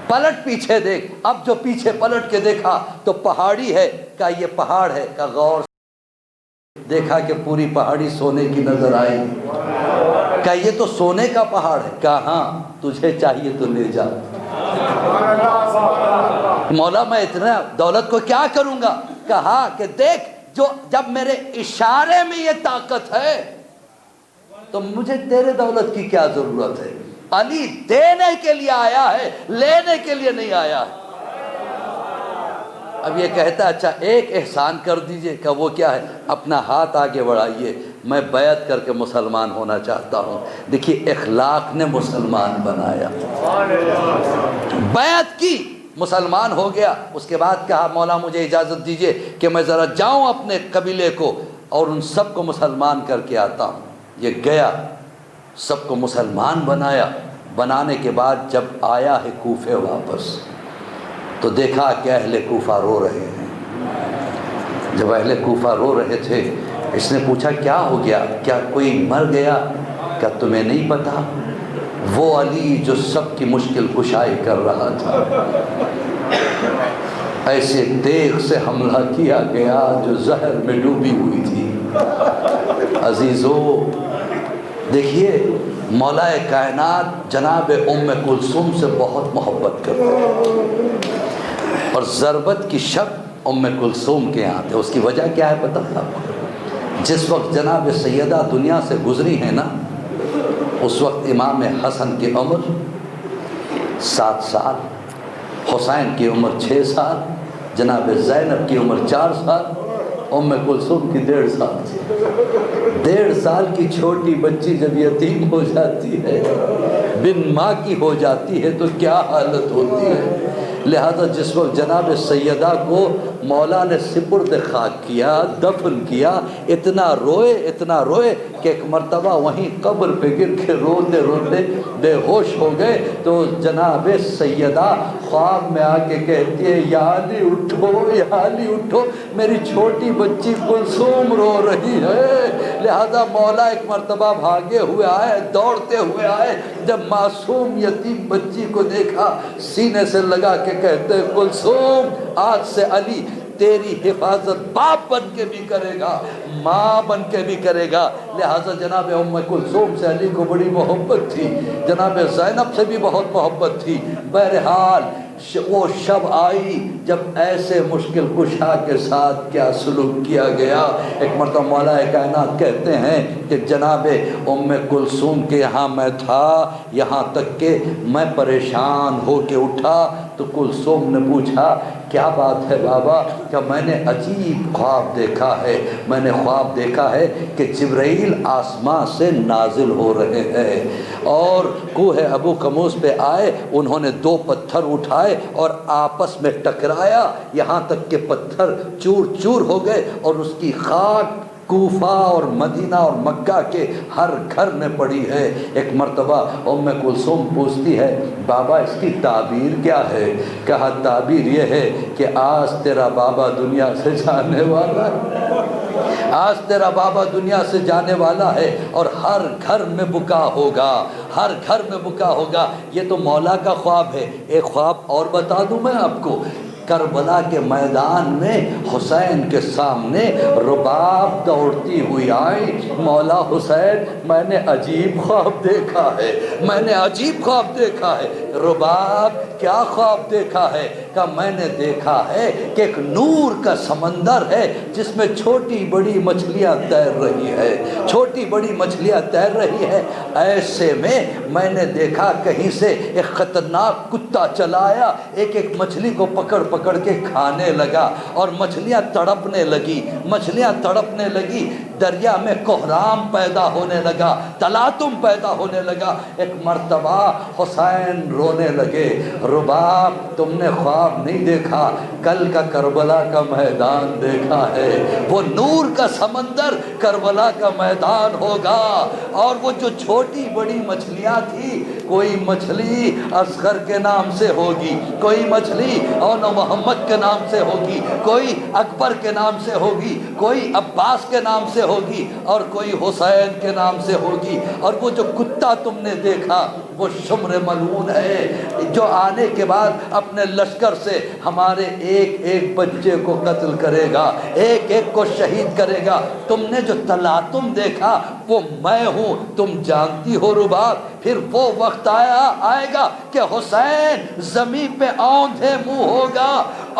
پلٹ پیچھے دیکھ، اب جو پیچھے پلٹ کے دیکھا تو پہاڑی ہے، کہا یہ پہاڑ ہے، کہا غور سے دیکھا کہ پوری پہاڑی سونے کی نظر آئی، کہا یہ تو سونے کا پہاڑ ہے، کہا ہاں تجھے چاہیے تو لے جا۔ مولا میں اتنا دولت کو کیا کروں گا؟ کہا کہ دیکھ جو جب میرے اشارے میں یہ طاقت ہے تو مجھے تیرے دولت کی کیا ضرورت ہے؟ علی دینے کے لیے آیا ہے، لینے کے لیے نہیں آیا ہے۔ اب یہ کہتا ہے اچھا ایک احسان کر دیجئے، کہ وہ کیا ہے؟ اپنا ہاتھ آگے بڑھائیے، میں بیعت کر کے مسلمان ہونا چاہتا ہوں۔ دیکھیے اخلاق نے مسلمان بنایا، بیعت کی، مسلمان ہو گیا۔ اس کے بعد کہا مولا مجھے اجازت دیجئے کہ میں ذرا جاؤں اپنے قبیلے کو اور ان سب کو مسلمان کر کے آتا ہوں۔ یہ گیا، سب کو مسلمان بنایا، بنانے کے بعد جب آیا ہے کوفے واپس تو دیکھا کہ اہل کوفہ رو رہے ہیں۔ جب اہل کوفہ رو رہے تھے اس نے پوچھا کیا ہو گیا، کیا کوئی مر گیا؟ کیا تمہیں نہیں پتا؟ وہ علی جو سب کی مشکل کشائی کر رہا تھا، ایسے دیگ سے حملہ کیا گیا جو زہر میں ڈوبی ہوئی تھی۔ عزیزو دیکھیے مولا کائنات جناب ام کلثوم سے بہت محبت کرتے ہیں، اور ضربت کی شب ام کلثوم کے یہاں تھے۔ اس کی وجہ کیا ہے پتہ ہے آپ کو؟ جس وقت جناب سیدہ دنیا سے گزری ہیں نا، اس وقت امام حسن کی عمر 7 سال، حسین کی عمر 6 سال، جناب زینب کی عمر 4 سال، ام کلثوم کی 1.5 سال تھی۔ 1.5 سال کی چھوٹی بچی جب یتیم ہو جاتی ہے، بن ماں کی ہو جاتی ہے تو کیا حالت ہوتی ہے۔ لہذا جس وقت جناب سیدہ کو مولا نے سپرد خاک کیا، دفن کیا، اتنا روئے کہ ایک مرتبہ وہیں قبر پہ گر کے روتے روتے بے ہوش ہو گئے۔ تو جناب سیدہ خواب میں آ کے کہتی ہے یا علی اٹھو، یا علی اٹھو، میری چھوٹی بچی کلثوم رو رہی ہے۔ لہذا مولا ایک مرتبہ بھاگے ہوئے آئے، دوڑتے ہوئے آئے، جب معصوم یتیم بچی کو دیکھا سینے سے لگا کے کہتے ہیں کلثوم آج سے علی تیری حفاظت باپ بن کے بھی کرے گا، ماں بن کے بھی کرے گا۔ لہٰذا جناب ام کلثوم سے علی کو بڑی محبت تھی، جناب زینب سے بھی بہت محبت تھی۔ بہرحال وہ شب آئی جب ایسے مشکل کشا کے ساتھ کیا سلوک کیا گیا۔ ایک مرتبہ مولا کائنات کہتے ہیں کہ جناب ام کلثوم کے یہاں میں تھا، یہاں تک کہ میں پریشان ہو کے اٹھا تو کلثوم نے پوچھا کیا بات ہے بابا؟ کہ میں نے عجیب خواب دیکھا ہے، میں نے خواب دیکھا ہے کہ جبرائیل آسمان سے نازل ہو رہے ہیں اور کوہ ابو قموس پہ آئے، انہوں نے 2 پتھر اٹھائے اور آپس میں ٹکرایا، یہاں تک کہ پتھر چور چور ہو گئے اور اس کی خاک کوفہ اور مدینہ اور مکہ کے ہر گھر میں پڑی ہے۔ ایک مرتبہ ام کلثوم پوچھتی ہے بابا اس کی تعبیر کیا ہے؟ کہا تعبیر یہ ہے کہ آج تیرا بابا دنیا سے جانے والا ہے، آج تیرا بابا دنیا سے جانے والا ہے اور ہر گھر میں بکا ہوگا، ہر گھر میں بکا ہوگا۔ یہ تو مولا کا خواب ہے۔ ایک خواب اور بتا دوں میں آپ کو، کربلا کے میدان میں حسین کے سامنے رباب دوڑتی ہوئی آئی، مولا حسین میں نے عجیب خواب دیکھا ہے، میں نے عجیب خواب دیکھا ہے۔ رباب کیا خواب دیکھا ہے؟ کہ میں نے دیکھا ہے کہ ایک نور کا سمندر ہے جس میں چھوٹی بڑی مچھلیاں تیر رہی ہے، چھوٹی بڑی مچھلیاں تیر رہی ہے۔ ایسے میں نے دیکھا کہیں سے ایک خطرناک کتا چلا آیا، ایک ایک مچھلی کو پکڑ پکڑ کے کھانے لگا اور مچھلیاں تڑپنے لگی، مچھلیاں تڑپنے لگی، دریا میں کوہرام پیدا ہونے لگا، تلاطم پیدا ہونے لگا۔ ایک مرتبہ حسین رونے لگے، رباب تم نے خواب نہیں دیکھا، کل کا کربلا کا میدان دیکھا ہے، وہ نور کا سمندر کربلا کا میدان ہوگا اور وہ جو چھوٹی بڑی مچھلیاں تھی، کوئی مچھلی اصغر کے نام سے ہوگی، کوئی مچھلی اور محمد کے نام سے ہوگی، کوئی اکبر کے نام سے ہوگی، کوئی عباس کے نام سے ہوگی اور کوئی حسین کے نام سے ہوگی۔ اور وہ جو کتا تم نے دیکھا وہ شمر ملعون ہے جو آنے کے بعد اپنے لشکر سے ہمارے ایک ایک بچے کو قتل کرے گا، ایک ایک کو شہید کرے گا۔ تم نے جو تلاطم دیکھا وہ میں ہوں، تم جانتی ہو رباب۔ پھر وہ وقت آئے گا کہ حسین زمین پہ اوندھے منہ ہوگا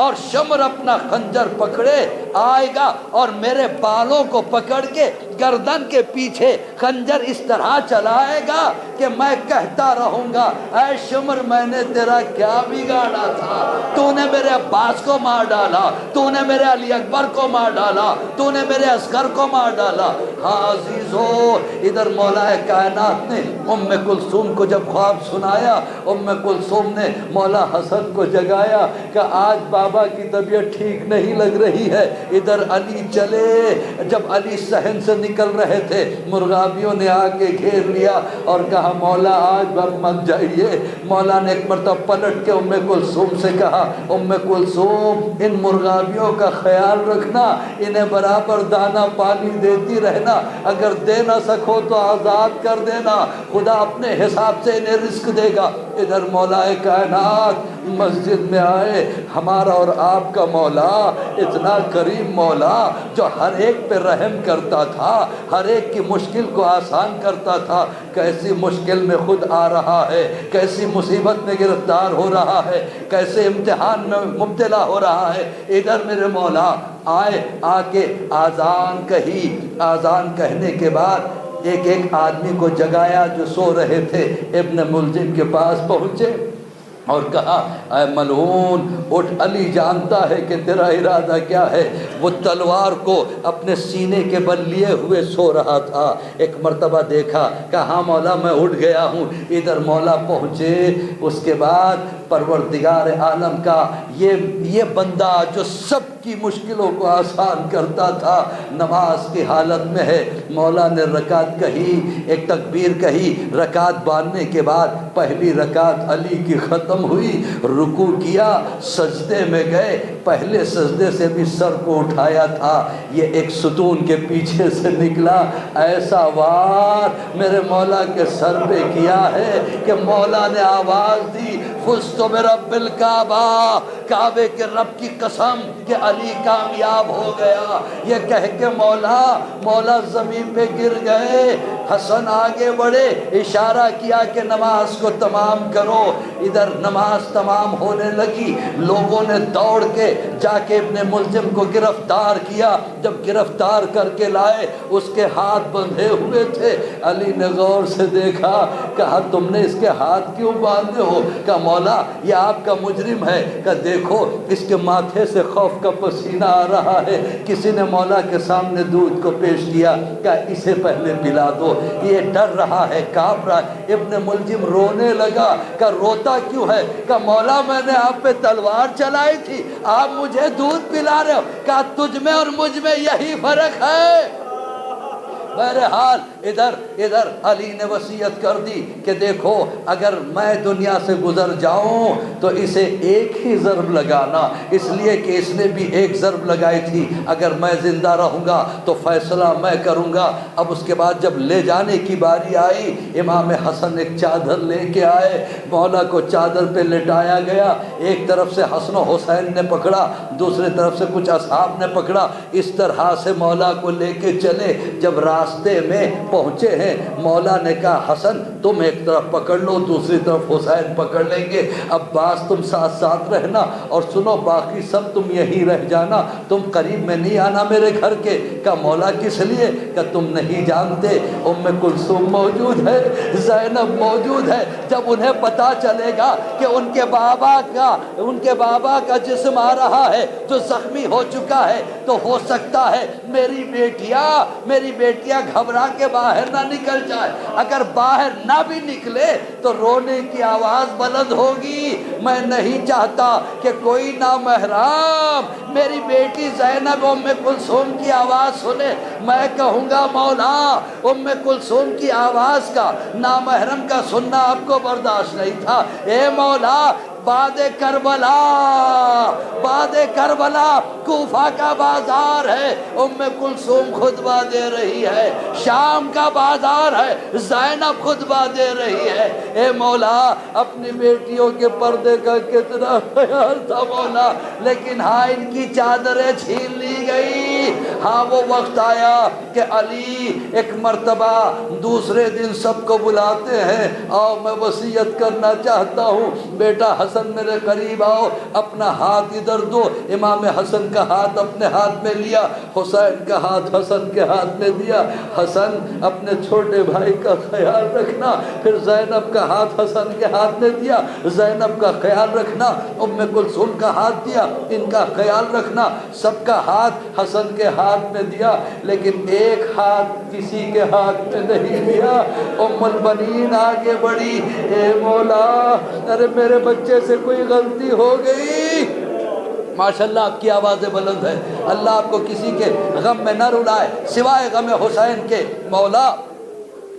اور شمر اپنا خنجر پکڑے آئے گا اور میرے بالوں کو پکڑ کے گردن کے پیچھے خنجر اس طرح چلائے گا کہ میں کہتا رہوں گا اے شمر میں نے تیرا کیا بگاڑا تھا، تو نے میرے عباس کو مار ڈالا، تو نے میرے علی اکبر کو مار ڈالا، تو نے میرے اصغر کو مار ڈالا۔ ہاں عزیزو، ادھر مولا کائنات نے ام کلثوم کو جب خواب سنایا، ام کلثوم نے مولا حسن کو جگایا کہ آج بابا کی طبیعت ٹھیک نہیں لگ رہی ہے۔ ادھر علی چلے، جب علی صحن سے نکل رہے تھے مرغابیوں نے آ کے گھیر لیا اور کہا مولا آج بھر مت جائیے۔ مولا نے ایک مرتبہ پلٹ کے ام کلثوم سے کہا ام کلثوم ان مرغابیوں کا خیال رکھنا، انہیں برابر دانا پانی دیتی رہنا، اگر دے نہ سکو تو آزاد کر دینا، خدا اپنے حساب سے انہیں رزق دے گا۔ ادھر مولا کائنات مسجد میں آئے، ہمارا اور آپ کا مولا اتنا کریم مولا جو ہر ایک پہ رحم کرتا تھا، ہر ایک کی مشکل کو آسان کرتا تھا، کیسی مشکل میں خود آ رہا ہے، کیسی مصیبت میں گرفتار ہو رہا ہے، کیسے امتحان میں مبتلا ہو رہا ہے۔ ادھر میرے مولا آئے، آ کے آذان کہی، آذان کہنے کے بعد ایک ایک آدمی کو جگایا جو سو رہے تھے، ابن ملجم کے پاس پہنچے، اور کہا اے ملعون اٹھ، علی جانتا ہے کہ تیرا ارادہ کیا ہے۔ وہ تلوار کو اپنے سینے کے بل لیے ہوئے سو رہا تھا۔ ایک مرتبہ دیکھا، کہا ہاں مولا میں اٹھ گیا ہوں۔ ادھر مولا پہنچے، اس کے بعد پروردگار عالم کا یہ بندہ جو سب کی مشکلوں کو آسان کرتا تھا نماز کی حالت میں ہے۔ مولا نے رکعت کہی، ایک تکبیر کہی، رکعت باندھنے کے بعد پہلی رکعت علی کی ختم ہوئی، رکوع کیا، سجدے میں گئے، پہلے سجدے سے بھی سر کو اٹھایا تھا، یہ ایک ستون کے پیچھے سے نکلا، ایسا وار میرے مولا کے سر پہ کیا ہے کہ مولا نے آواز دی فزت برب الکعبہ، کعبے کے رب کی قسم کہ علی کامیاب ہو گیا۔ یہ کہہ کے مولا زمین پہ گر گئے۔ حسن آگے بڑھے، اشارہ کیا کہ نماز کو تمام کرو۔ ادھر نماز تمام ہونے لگی، لوگوں نے دوڑ کے جا کے ابن ملجم کو گرفتار کیا۔ جب گرفتار کر کے لائے، اس کے ہاتھ بندھے ہوئے تھے۔ علی نے غور سے دیکھا، کہا تم نے اس کے ہاتھ کیوں باندھے ہو؟ کہا مولا یہ آپ کا مجرم ہے۔ کہا دیکھو اس کے ماتھے سے خوف کا پسینہ آ رہا ہے۔ کسی نے مولا کے سامنے دودھ کو پیش کیا، کہا اسے پہلے پلا دو، یہ ڈر رہا ہے، کانپ رہا ہے۔ ابن ملجم رونے لگا، کہا روتا کیوں ہے؟ کہا مولا میں نے آپ پہ تلوار چلائی تھی، آپ مجھے دودھ پلا رہے ہو۔ کہا تجھ میں اور مجھ میں یہی فرق ہے۔ بہرحال ادھر علی نے وصیت کر دی کہ دیکھو اگر میں دنیا سے گزر جاؤں تو اسے ایک ہی ضرب لگانا، اس لیے کہ اس نے بھی ایک ضرب لگائی تھی، اگر میں زندہ رہوں گا تو فیصلہ میں کروں گا۔ اب اس کے بعد جب لے جانے کی باری آئی، امام حسن ایک چادر لے کے آئے، مولا کو چادر پہ لٹایا گیا، ایک طرف سے حسن و حسین نے پکڑا، دوسری طرف سے کچھ اصحاب نے پکڑا، اس طرح سے مولا کو لے کے چلے۔ جب راستے میں پہنچے ہیں، مولا نے کہا حسن تم ایک طرف پکڑ لو، دوسری طرف حسین پکڑ لیں گے، عباس تم ساتھ ساتھ رہنا، اور سنو باقی سب تم یہی رہ جانا، تم قریب میں نہیں آنا میرے گھر کے۔ کہا مولا کس لیے؟ کہ تم نہیں جانتے ام کلثوم موجود ہے، زینب موجود ہے، جب انہیں پتا چلے گا کہ ان کے بابا کا جسم آ رہا ہے جو زخمی ہو چکا ہے، تو ہو سکتا ہے میری بیٹیاں گھبرا کے باہر نہ نکل جائے، اگر باہر نہ بھی نکلے تو رونے کی آواز بلند ہوگی۔ میں نہیں چاہتا کہ کوئی نامحرم میری بیٹی زینب ام کلثوم کی آواز سنے۔ میں کہوں گا مولا ام کلثوم کی آواز کا نامحرم کا سننا آپ کو برداشت نہیں تھا، اے مولا بعد کربلا کوفہ کا بازار ہے، ام کلثوم خطبہ دے رہی ہے، شام کا بازار ہے، زینب خطبہ دے رہی ہے۔ اے مولا اپنی بیٹیوں کے پردے کا کتنا خیال تھا مولا، لیکن ہاں ان کی چادریں چھین لی گئی۔ ہاں وہ وقت آیا کہ علی ایک مرتبہ دوسرے دن سب کو بلاتے ہیں، آؤ میں وصیت کرنا چاہتا ہوں، بیٹا حسن میرے قریب آؤ، اپنا ہاتھ ادھر دو۔ امام حسن کا ہاتھ اپنے ہاتھ میں لیا، حسین کا ہاتھ حسن کے ہاتھ میں دیا۔ حسن اپنے چھوٹے بھائی کا خیال رکھنا، پھر زینب کا ہاتھ حسن کے ہاتھ میں دیا، زینب کا خیال رکھنا، ام کلثوم کا ہاتھ دیا، ان کا خیال رکھنا، سب کا ہاتھ حسن کے ہاتھ میں دیا، لیکن ایک ہاتھ کسی کے ہاتھ میں نہیں دیا۔ ام البنین آگے بڑھی، اے مولا ارے میرے بچے سے کوئی غلطی ہو گئی۔ ماشاءاللہ آپ کی آوازیں بلند ہے، اللہ آپ کو کسی کے غم میں نہ رلائے سوائے غم حسین کے۔ مولا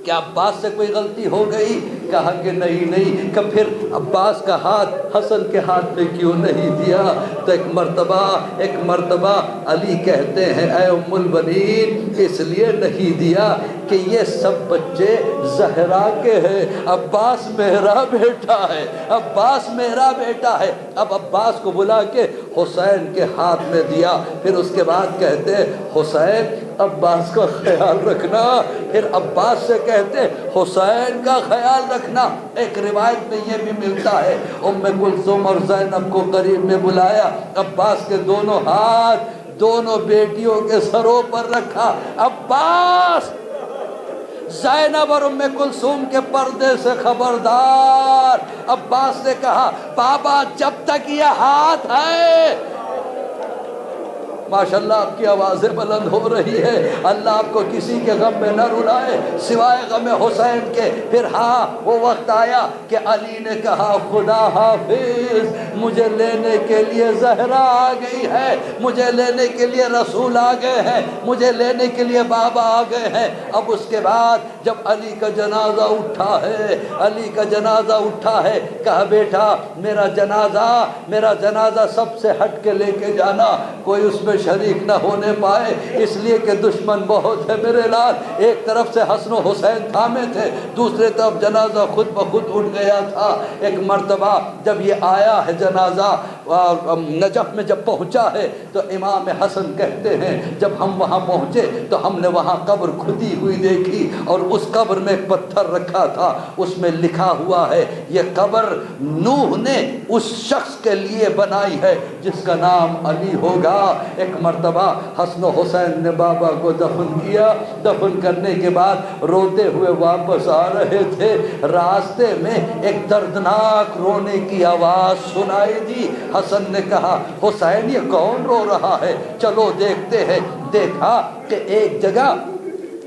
کیا عباس سے کوئی غلطی ہو گئی؟ کہا کہ نہیں، کہ پھر عباس کا ہاتھ حسن کے ہاتھ میں کیوں نہیں دیا؟ تو ایک مرتبہ علی کہتے ہیں اے ام البنین اس لیے نہیں دیا کہ یہ سب بچے زہرا کے ہیں، عباس میرا بیٹا ہے۔ اب عباس کو بلا کے حسین کے ہاتھ میں دیا، پھر اس کے بعد کہتے ہیں حسین عباس کا خیال رکھنا، پھر عباس سے کہتے حسین کا خیال رکھنا۔ ایک روایت میں یہ بھی ملتا ہے ام کلثوم اور زینب کو قریب میں بلایا، عباس کے دونوں ہاتھ دونوں بیٹیوں کے سروں پر رکھا، عباس زینب اور ام کلثوم کے پردے سے خبردار۔ عباس نے کہا بابا جب تک یہ ہاتھ ہے، ماشاءاللہ آپ کی آوازیں بلند ہو رہی ہے، اللہ آپ کو کسی کے غم میں نہ رلائے سوائے غم حسین کے۔ پھر ہاں وہ وقت آیا کہ علی نے کہا خدا حافظ، مجھے لینے کے لیے زہرا آ گئی ہے، مجھے لینے کے لیے رسول آ گئے ہیں، مجھے لینے کے لیے بابا آ گئے ہیں۔ اب اس کے بعد جب علی کا جنازہ اٹھا ہے، علی کا جنازہ اٹھا ہے، کہا بیٹا میرا جنازہ سب سے ہٹ کے لے کے جانا، کوئی اس میں شریک نہ ہونے پائے، اس لیے کہ دشمن بہت ہے میرے لال۔ ایک طرف سے حسن و حسین تھامے تھے، دوسرے طرف جنازہ خود بخود اٹھ گیا تھا۔ ایک مرتبہ جب یہ آیا ہے جنازہ نجف میں جب پہنچا ہے تو امام حسن کہتے ہیں جب ہم وہاں پہنچے تو ہم نے وہاں قبر کھدی ہوئی دیکھی، اور اس قبر میں ایک پتھر رکھا تھا، اس میں لکھا ہوا ہے یہ قبر نوح نے اس شخص کے لیے بنائی ہے جس کا نام علی ہوگا۔ ایک مرتبہ حسن و حسین نے بابا کو دفن کیا، دفن کرنے کے بعد روتے ہوئے واپس آ رہے تھے، راستے میں ایک دردناک رونے کی آواز سنائی دی۔ حسن نے کہا حسین یہ کون رو رہا ہے، چلو دیکھتے ہیں۔ دیکھا کہ ایک جگہ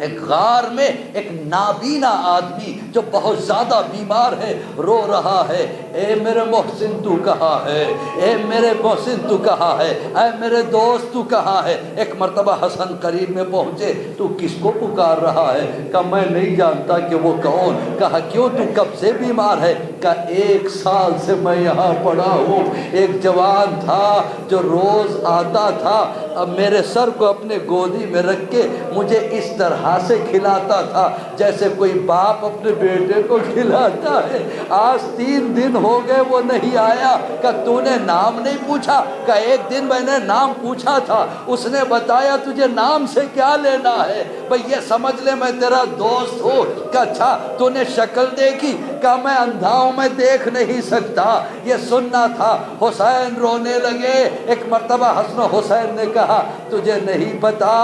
ایک غار میں ایک نابینا آدمی جو بہت زیادہ بیمار ہے رو رہا ہے، اے میرے محسن تو کہاں ہے، اے میرے محسن تو کہاں ہے، اے میرے دوست تو کہاں ہے۔ ایک مرتبہ حسن قریب میں پہنچے، تو کس کو پکار رہا ہے؟ کہا میں نہیں جانتا کہ وہ کون۔ کہا کیوں تو کب سے بیمار ہے؟ کہا 1 سال سے میں یہاں پڑا ہوں۔ ایک جوان تھا جو روز آتا تھا، اب میرے سر کو اپنے گودی میں رکھ کے مجھے اس طرح سے کھلاتا تھا جیسے کوئی باپ اپنے بیٹے کو کھلاتا ہے۔ آج 3 دن ہو گئے وہ نہیں آیا۔ کہ تو نے نام نہیں پوچھا؟ کہ ایک دن میں نے نام پوچھا تھا، اس نے بتایا تجھے نام سے کیا لینا ہے، بھئی یہ سمجھ لے میں تیرا دوست ہوں۔ کہ اچھا تو نے شکل دیکھی؟ کہ میں اندھا ہوں، میں دیکھ نہیں سکتا، یہ سننا تھا۔ حسین رونے لگے۔ ایک مرتبہ حسن و حسین نے کہا تجھے نہیں پتا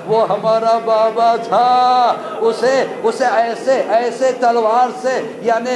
وہ ہمارا بابا تھا، اسے ایسے تلوار سے یعنی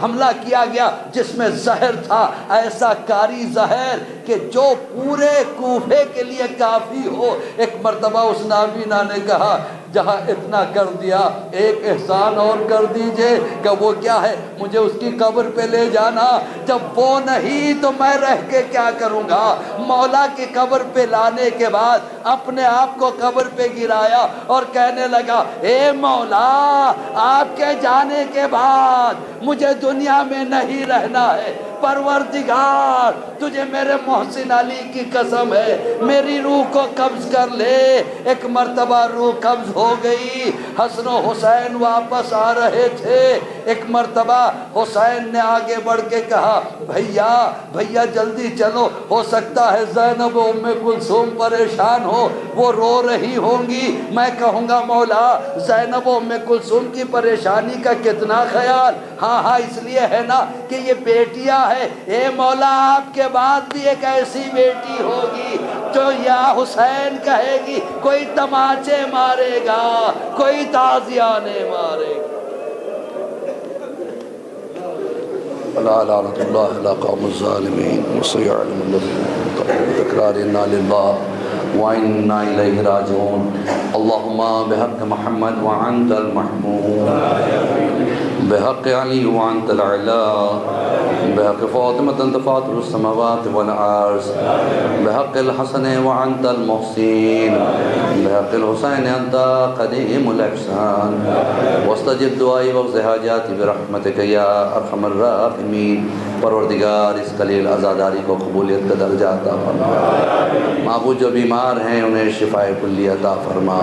حملہ کیا گیا جس میں زہر تھا، ایسا کاری زہر کہ جو پورے کوفے کے لیے کافی ہو۔ ایک مرتبہ اس نابینا نے کہا جہاں اتنا کر دیا ایک احسان اور کر دیجئے۔ کہ وہ کیا ہے؟ مجھے اس کی قبر پہ لے جانا، جب وہ نہیں تو میں رہ کے کیا کروں گا۔ مولا کی قبر پہ لانے کے بعد اپنے آپ کو قبر پہ گرایا اور کہنے لگا اے مولا آپ کے جانے کے بعد مجھے دنیا میں نہیں رہنا ہے، پروردگار تجھے میرے محسن علی کی قسم ہے میری روح کو قبض کر لے۔ ایک مرتبہ روح قبض ہو گئی، حسن و حسین واپس آ رہے تھے۔ ایک مرتبہ حسین نے آگے بڑھ کے کہا بھیا جلدی چلو، ہو سکتا ہے زینب و ام کلثوم پریشان ہو، وہ رو رہی ہوں گی۔ میں کہوں گا مولا زینب و ام کلثوم کی پریشانی کا کتنا خیال، ہاں اس لیے ہے نا کہ یہ بیٹیاں ہے، اے مولا آپ کے بعد بھی ایک ایسی بیٹی ہوگی جو یا حسین کہے گی، کوئی تماچے مارے گا، کوئی تازیانے مارے گا۔ الا لعنۃ اللہ علی قوم الظالمین وسيعلم الذين تکرار انا للہ وانا الیہ راجعون۔ اللہم بحق محمد وانت المحمود، بحق علی وانت العلا، بحق فاطمة انت فاطر السماوات والارض، بحق الحسن وانت المحسن، بحق الحسین انت قدیم الاحسان، واستجب دعائی واقض حاجاتی برحمتک یا ارحم الراحمین۔ پروردگار اس قلیل عزاداری کو قبولیت کا درجہ عطا فرما، معبود جو بیمار ہیں انہیں شفاء کلی عطا فرما۔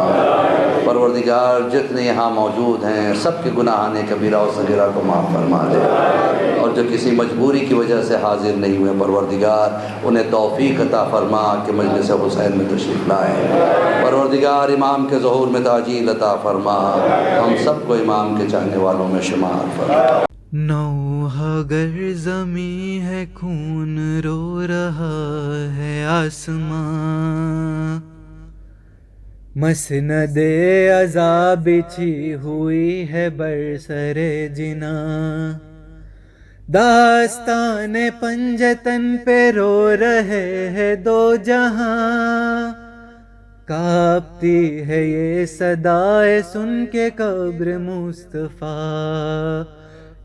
پروردگار جتنے یہاں موجود ہیں سب کے گناہان کبیرہ و صغیرہ کو معاف فرما دے، اور جو کسی مجبوری کی وجہ سے حاضر نہیں ہوئے پروردگار انہیں توفیق عطا فرما کہ مجلس حسین میں تشریف لائیں۔ پروردگار امام کے ظہور میں تعجیل عطا فرما، ہم سب کو امام کے چاہنے والوں میں شمار فرما۔ نوح اگر زمیں ہے خون رو رہا ہے آسماں، مسند عذاب بچھی ہوئی ہے برسر جنا، داستان پنجتن پہ رو رہے ہیں دو جہاں، کانپتی ہے یہ صدائے سن کے قبر مصطفیٰ،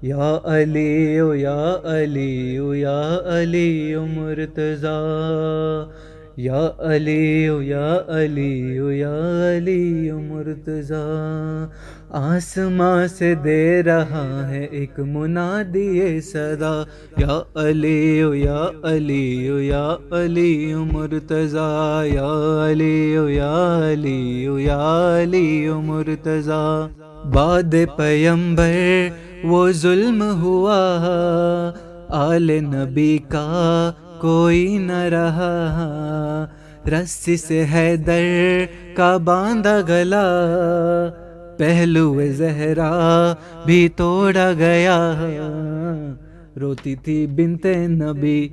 یا علی او یا علی او یا علی او مرتضیٰ، یا علی او یا علی او یا علی او مرتضیٰ۔ آسماں سے دے رہا ہے ایک منادی صدا، یا علی او یا علی او یا علی او مرتضیٰ، یا علی او یا علی او یا علی او مرتضیٰ۔ بعد پیمبر وہ ظلم ہوا، آل نبی کا کوئی نہ رہا، رسی سے حیدر کا باندھا گلا، پہلو زہرا بھی توڑا گیا، روتی تھی بنت نبی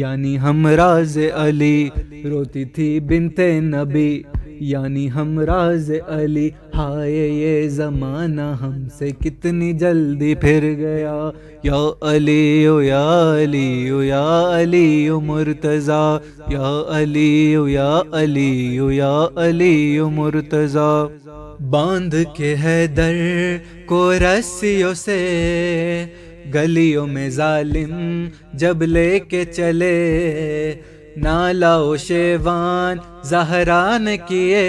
یعنی ہمراز علی، روتی تھی بنت نبی یعنی ہمراز علی، ہائے یہ زمانہ ہم سے کتنی جلدی پھر گیا، یا علی او یا علی او یا علی او مرتضیٰ، یا علی او یا علی او یا علی او مرتضیٰ۔ باندھ کے حیدر کو رسیوں سے گلیوں میں ظالم جب لے کے چلے، نالا و شیوان زہرا نے کیے،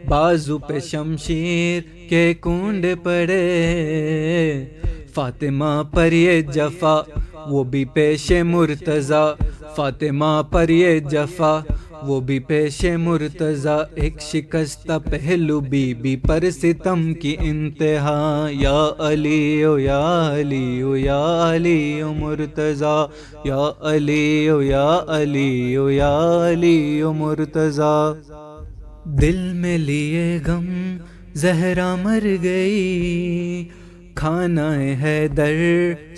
بازو پہ شمشیر کے کونڈ پڑے، فاطمہ پر یہ جفا وہ بھی پیش مرتضیٰ، فاطمہ پر یہ جفا وہ بھی پیش مرتضیٰ، ایک شکستہ پہلو بی بی پر ستم کی انتہا، یا علی او یا علی او یا علی او مرتضیٰ، یا علی او یا علی او یا علی او مرتضیٰ۔ دل میں لیے غم زہرا مر گئی، کھانا حیدر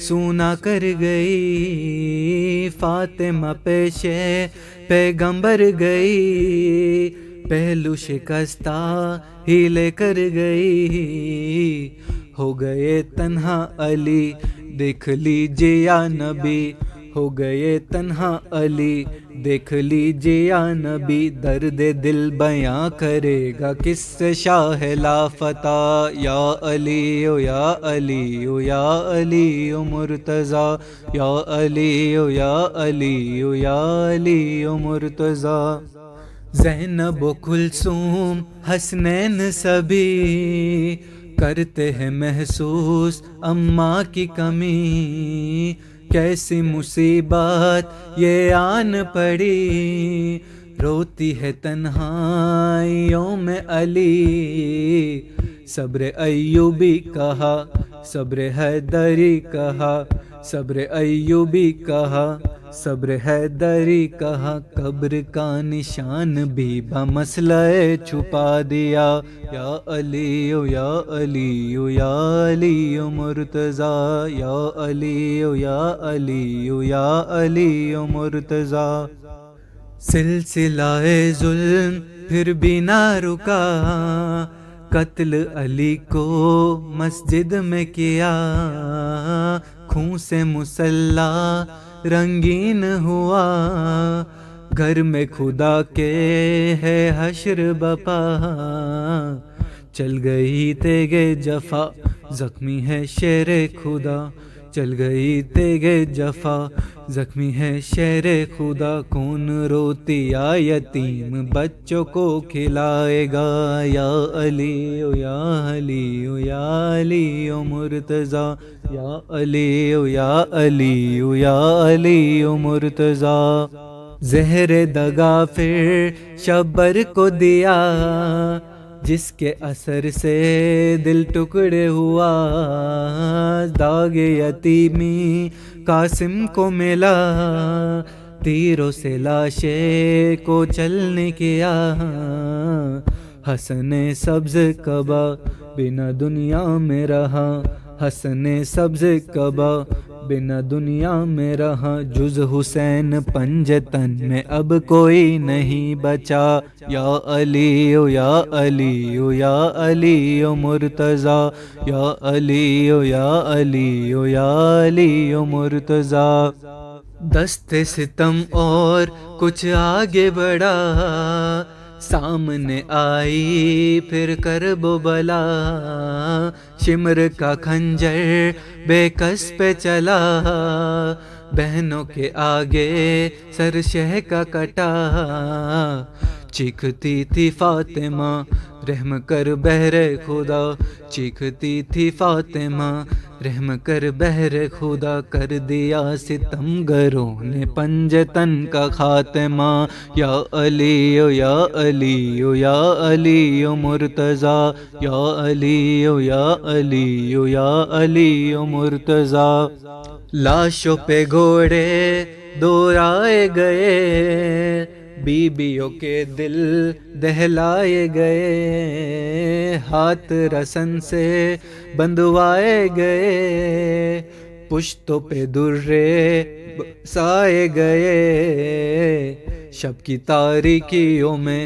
سونا کر گئی، فاطمہ پیشے پیغمبر گئی، پہلو شکستہ ہی لے کر گئی، ہو گئے تنہا علی دیکھ لیجیے یا نبی، ہو گئے تنہا علی دیکھ لیجیے یا نبی، درد دل بیاں کرے گا کس سے شاہ لافتہ، یا علی او یا علی او یا علی او مرتضیٰ، یا علی او یا علی او یا علی او مرتضیٰ۔ زینب و کلثوم حسنین سبھی کرتے ہیں محسوس اماں کی کمی، کیسی مصیبت یہ آن پڑی، روتی ہے تنہائیوں میں علی، صبر ایوبی کہا صبر حیدری کہا، صبر ایوبی کہا صبر حیدری کہا، قبر کا نشان بھی بمسئلہ چھپا دیا، یا علی او یا علی او یا علی او مرتضیٰ، یا علی او یا علی او یا علی او مرتضیٰ۔ سلسلہ ظلم پھر بھی نہ رکا، قتل علی کو مسجد میں کیا، خون سے مسلح رنگین ہوا، گھر میں خدا کے ہے حشر بپا، چل گئی تیغ جفا زخمی ہے شیر خدا، چل گئی تیغ جفا زخمی ہے شیر خدا، کون روتی یا یتیم بچوں کو کھلائے گا، یا علی او یا علی او یا علی او مرتضیٰ، یا علی او یا علی او یا علی او مرتضیٰ۔ زہر دغا پھر شبر کو دیا، جس کے اثر سے دل ٹکڑے ہوا، داغ یتیمی قاسم کو ملا، تیروں سے لاشے کو چلنے کیا، حسن سبز قبا بنا دنیا میں رہا، حسن سبز قبا بنا دنیا میں رہا جز حسین پنجتن میں اب کوئی نہیں بچا. یا علی یا علی یا علی مرتضی یا علی یا علی یا علی مرتضی. دست ستم اور کچھ آگے بڑھا، سامنے آئی پھر کرب و بلا. شمر کا خنجر بے کس پہ چلا، بہنوں کے آگے سر شہ کا کٹا. چیختی تھی فاطمہ رحم کر بہر خدا، چیختی تھی فاطمہ رحم کر بہر خدا. کر دیا ستم گروں نے پنجتن کا خاتمہ. یا علی یا علی یا علی مرتضی یا علی یا علی یا علی مرتضی. لاشوں پہ گھوڑے دوڑائے گئے، بیویوں کے دل دہلائے گئے. ہاتھ رسن سے بندھوائے گئے، پشتوں پہ درے برسائے گئے. شب کی تاریکیوں میں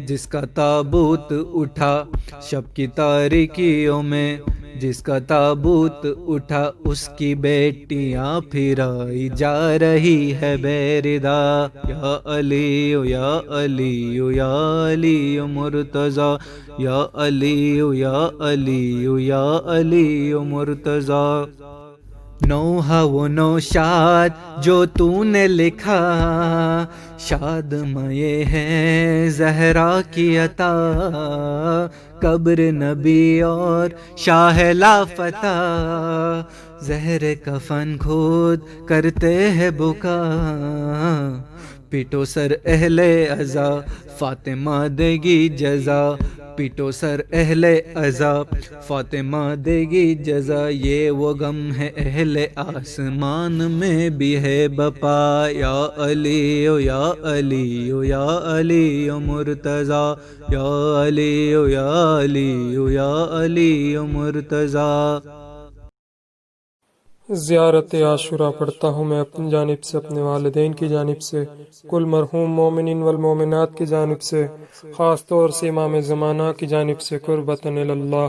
جس کا تابوت اٹھا، شب کی تاریکیوں میں جس کا تابوت اٹھا، اس کی بیٹیاں پھرائی جا رہی ہے بے ردا. یا علی یا علی یا علی مرتضی یا علی یا علی یا علی مرتضی. نوحہ وہ نوشاد جو تو نے لکھا، شاد میں ہے زہرا کی عطا. قبر نبی اور شاہ لافتہ، زہر کفن خود کرتے ہیں بکا. پیٹو سر اہل عزا فاطمہ دے گی جزا، پیٹو سر اہل عزا فاطمہ دے گی جزا. یہ وہ غم ہے اہل آسمان میں بھی ہے بپا. یا علی یا علی یا علی مرتضی یا علی یا علی یا علی مرتضی. زیارت عاشورہ پڑھتا ہوں میں اپنی جانب سے، اپنے والدین کی جانب سے، کل مرحوم مومنین والمومنات کی جانب سے، خاص طور سے امام زمانہ کی جانب سے، قربتاً اللہ.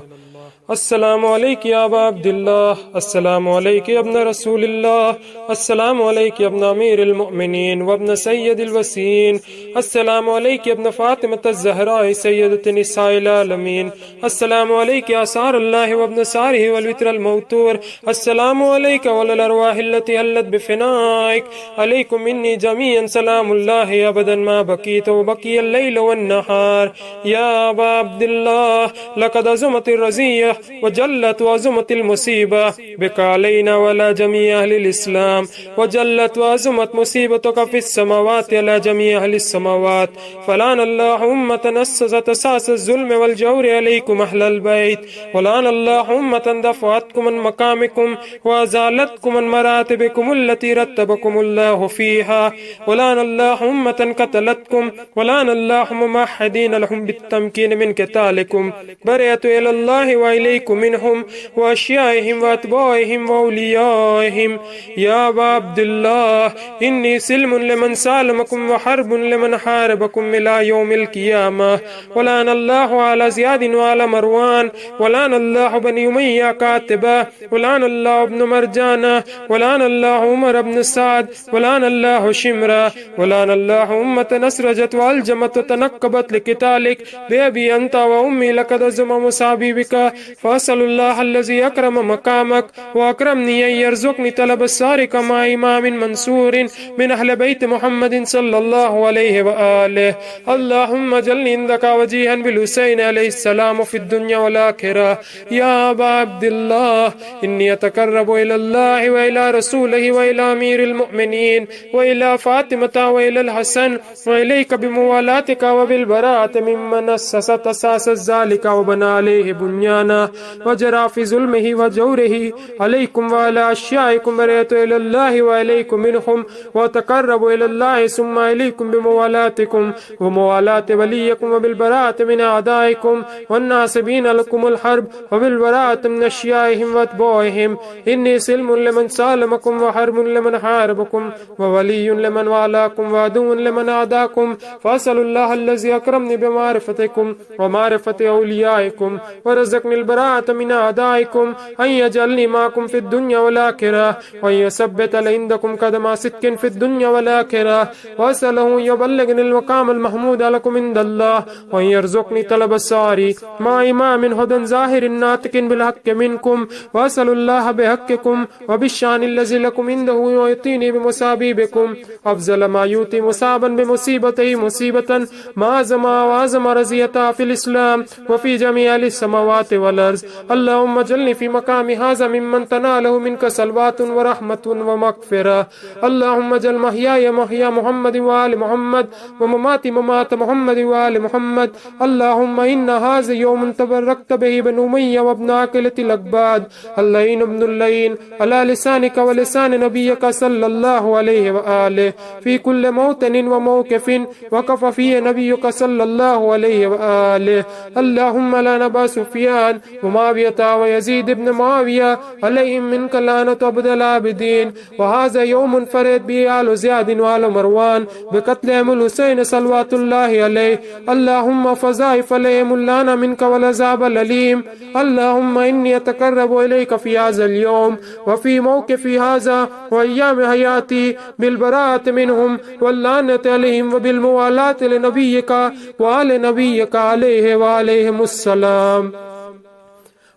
السلام علیک یا ابا عبداللہ، السلام علیک ابن رسول اللہ، السلام علیک ابن امیر المؤمنین وابن سید الوسین، السلام علیک ابن فاطمة الزہراء سیدۃ نساء العالمین، السلام علیک آثار اللہ وابن سارہ والوتر الموتور، السلام علیک وعلی الارواح التي حلت بفنائک، علیکم منی جمیعا سلام اللہ ابدا ما بقیت وبقی اللیل والنہار. یا ابا عبداللہ لقد عظمت الرزیہ وجلت وعظمت المصیبہ بک علینا وعلی جمیع اہل الاسلام، وجلت وعظمت مصیبتک فی السماوات علی جمیع اہل السماوات. فلعن اللہ امة اسست اساس الظلم والجور علیکم اہل البیت، ولعن اللہ امة دفعتکم عن مقامکم وازالتکم عن مراتبکم التي رتبکم اللہ فیہا، ولعن اللہ امة قتلتکم، ولعن اللہ ممحدین لهم بالتمکین من قتالکم. برئت الی اللہ وإلیکم منہم واشیائہم واتباعہم واولیائہم. یا ابا عبداللہ انی سلم لمن سالمکم وحرب لمن حاربکم الى یوم القیامہ. ولعن اللہ علی زیاد وعلی مروان، ولعن اللہ بنی امیہ کاتبہ، ولعن اللہ ابن مرجانہ، ولعن اللہ عمر ابن سعد، ولعن اللہ شمرہ، ولعن اللہ امة نسرجت والجمت وتنقبت لقتالک بأبی انت وأمی لقد عظم مصابی بک. فأسأل اللہ الذی اکرم مقامک واکرمنی ان یرزقنی طلب السارق مع امام منصور من اہل بیت محمد صلی اللہ علیہ وآلہ. اللہم اجعلنی عندک وجیہا بالحسین علیہ السلام فی الدنیا والآخرہ. یا ابا عبداللہ انی اتقرب الی اللہ وإلی رسولہ وإلی امیر المؤمنین وإلی فاطمة وإلی الحسن وإلیک بموالاتک وبالبراءة ممن اسست اساس ذلك وبنى علیہ بنیانا. طغيانه وجرى في ظلمه وجوره عليكم وعلى أشيائكم برئت إلى الله وإليكم منهم وتقربوا إلى الله ثم إليكم بموالاتكم وموالاة وليكم وبالبراءة من أعدائكم والناصبين لكم الحرب وبالبراءة من أشيائهم وأتباعهم إني سلم لمن سالمكم وحرب لمن حاربكم وولي لمن والاكم وعدو لمن عاداكم فأسأل الله الذي أكرمني بمعرفتكم ومعرفة أوليائكم ورزقني البراءة من أعدائكم أن يجعلني معكم في الدنيا والآخرة وأن يثبت عندكم قدم صدق في الدنيا والآخرة وأسأله أن يبلغني المقام المحمود لكم عند الله وأن يرزقني طلب الساري مع إمام هدى ظاهر ناطق بالحق منكم وأسأل الله بحقكم وبالشان الذي لكم عنده ويعطيني بمصابيبكم أفضل ما يؤتي مصابا بمصيبته مصيبة ما أعظم وأعظم رزيتها في الإسلام وفي جميع السماوات والأرض اللهم اجعلني في مقام هذا ممن تناله منك صلوات ورحمة ومغفرة اللهم اجعل محياي محيا محمد وآل محمد ومماتي ممات محمد وآل محمد اللهم إن هذا يوم تبركت به بن أمية وابن عقلة الأكباد اللين ابن اللين على لسانك ولسان نبيك صلى الله عليه وآله في كل موطن وموقف وقف فيه نبيك صلى الله عليه وآله اللهم لا نبا سفيان ومعاوية ويزيد بن معاوية عليهم منك لعنة عبد العابدين وهذا يوم فرد به آل زياد وآل مروان بقتلهم الحسين صلوات الله عليه اللهم فضائف عليهم اللعنة منك والعذاب الأليم اللهم إني أتقرب إليك في هذا اليوم وفي موقفي هذا وأيام حياتي بالبراءة منهم واللعنة عليهم وبالموالاة لنبيك وآل نبيك عليه وعليهم السلام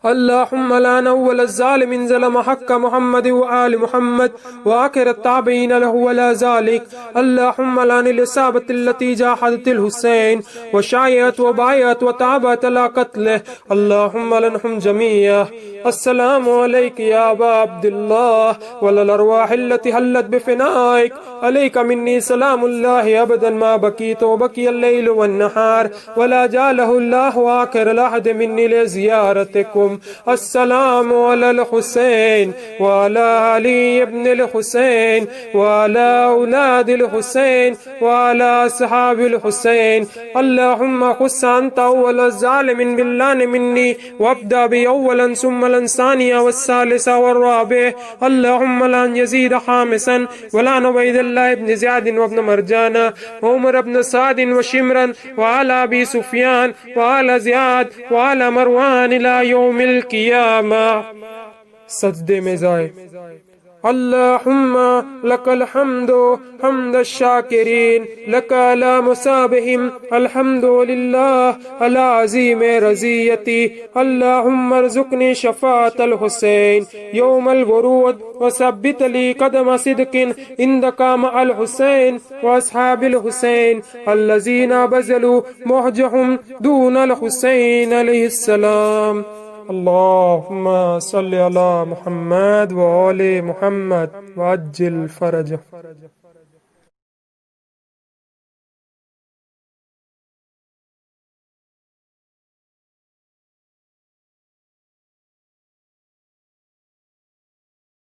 اللهم لعن أول الظالم ظلم حق محمد وآل محمد وآخر التابعين له ولا ذلك اللهم لعن الإصابة التي جاحدت الحسين وشايعت وبايعت وتعبت على قتله اللهم لعنهم جميعا السلام عليك يا أبا عبد الله وللأرواح التي حلت بفنائك عليك مني سلام الله أبدا ما بكيت وبكي الليل والنهار ولا جعله الله آخر العهد مني لزيارتكم السلام على الحسين وعلى علي بن الحسين وعلى أولاد الحسين وعلى أصحاب الحسين اللهم خص أنت أول الظالم باللعن مني وابدأ بي أولا ثم الثانية والثالثة والرابع اللهم لعن يزيد خامسا ولعن عبيد الله بن زياد وابن مرجان وعمر بن سعد وشمرا وعلى أبي سفيان وعلى زياد وعلى مروان إلى يوم القيامة سجدے میں جائے اللهم لك الحمد حمد الشاكرين لك على مصابهم الحمد لله على عظيم رزيتي اللهم ارزقني شفاعة الحسين يوم الورود وثبت لي قدم صدق عندك مع الحسين وأصحاب الحسين الذين بذلوا مهجهم دون الحسين عليه السلام اللهم صل على محمد وآل محمد وعجل فرجه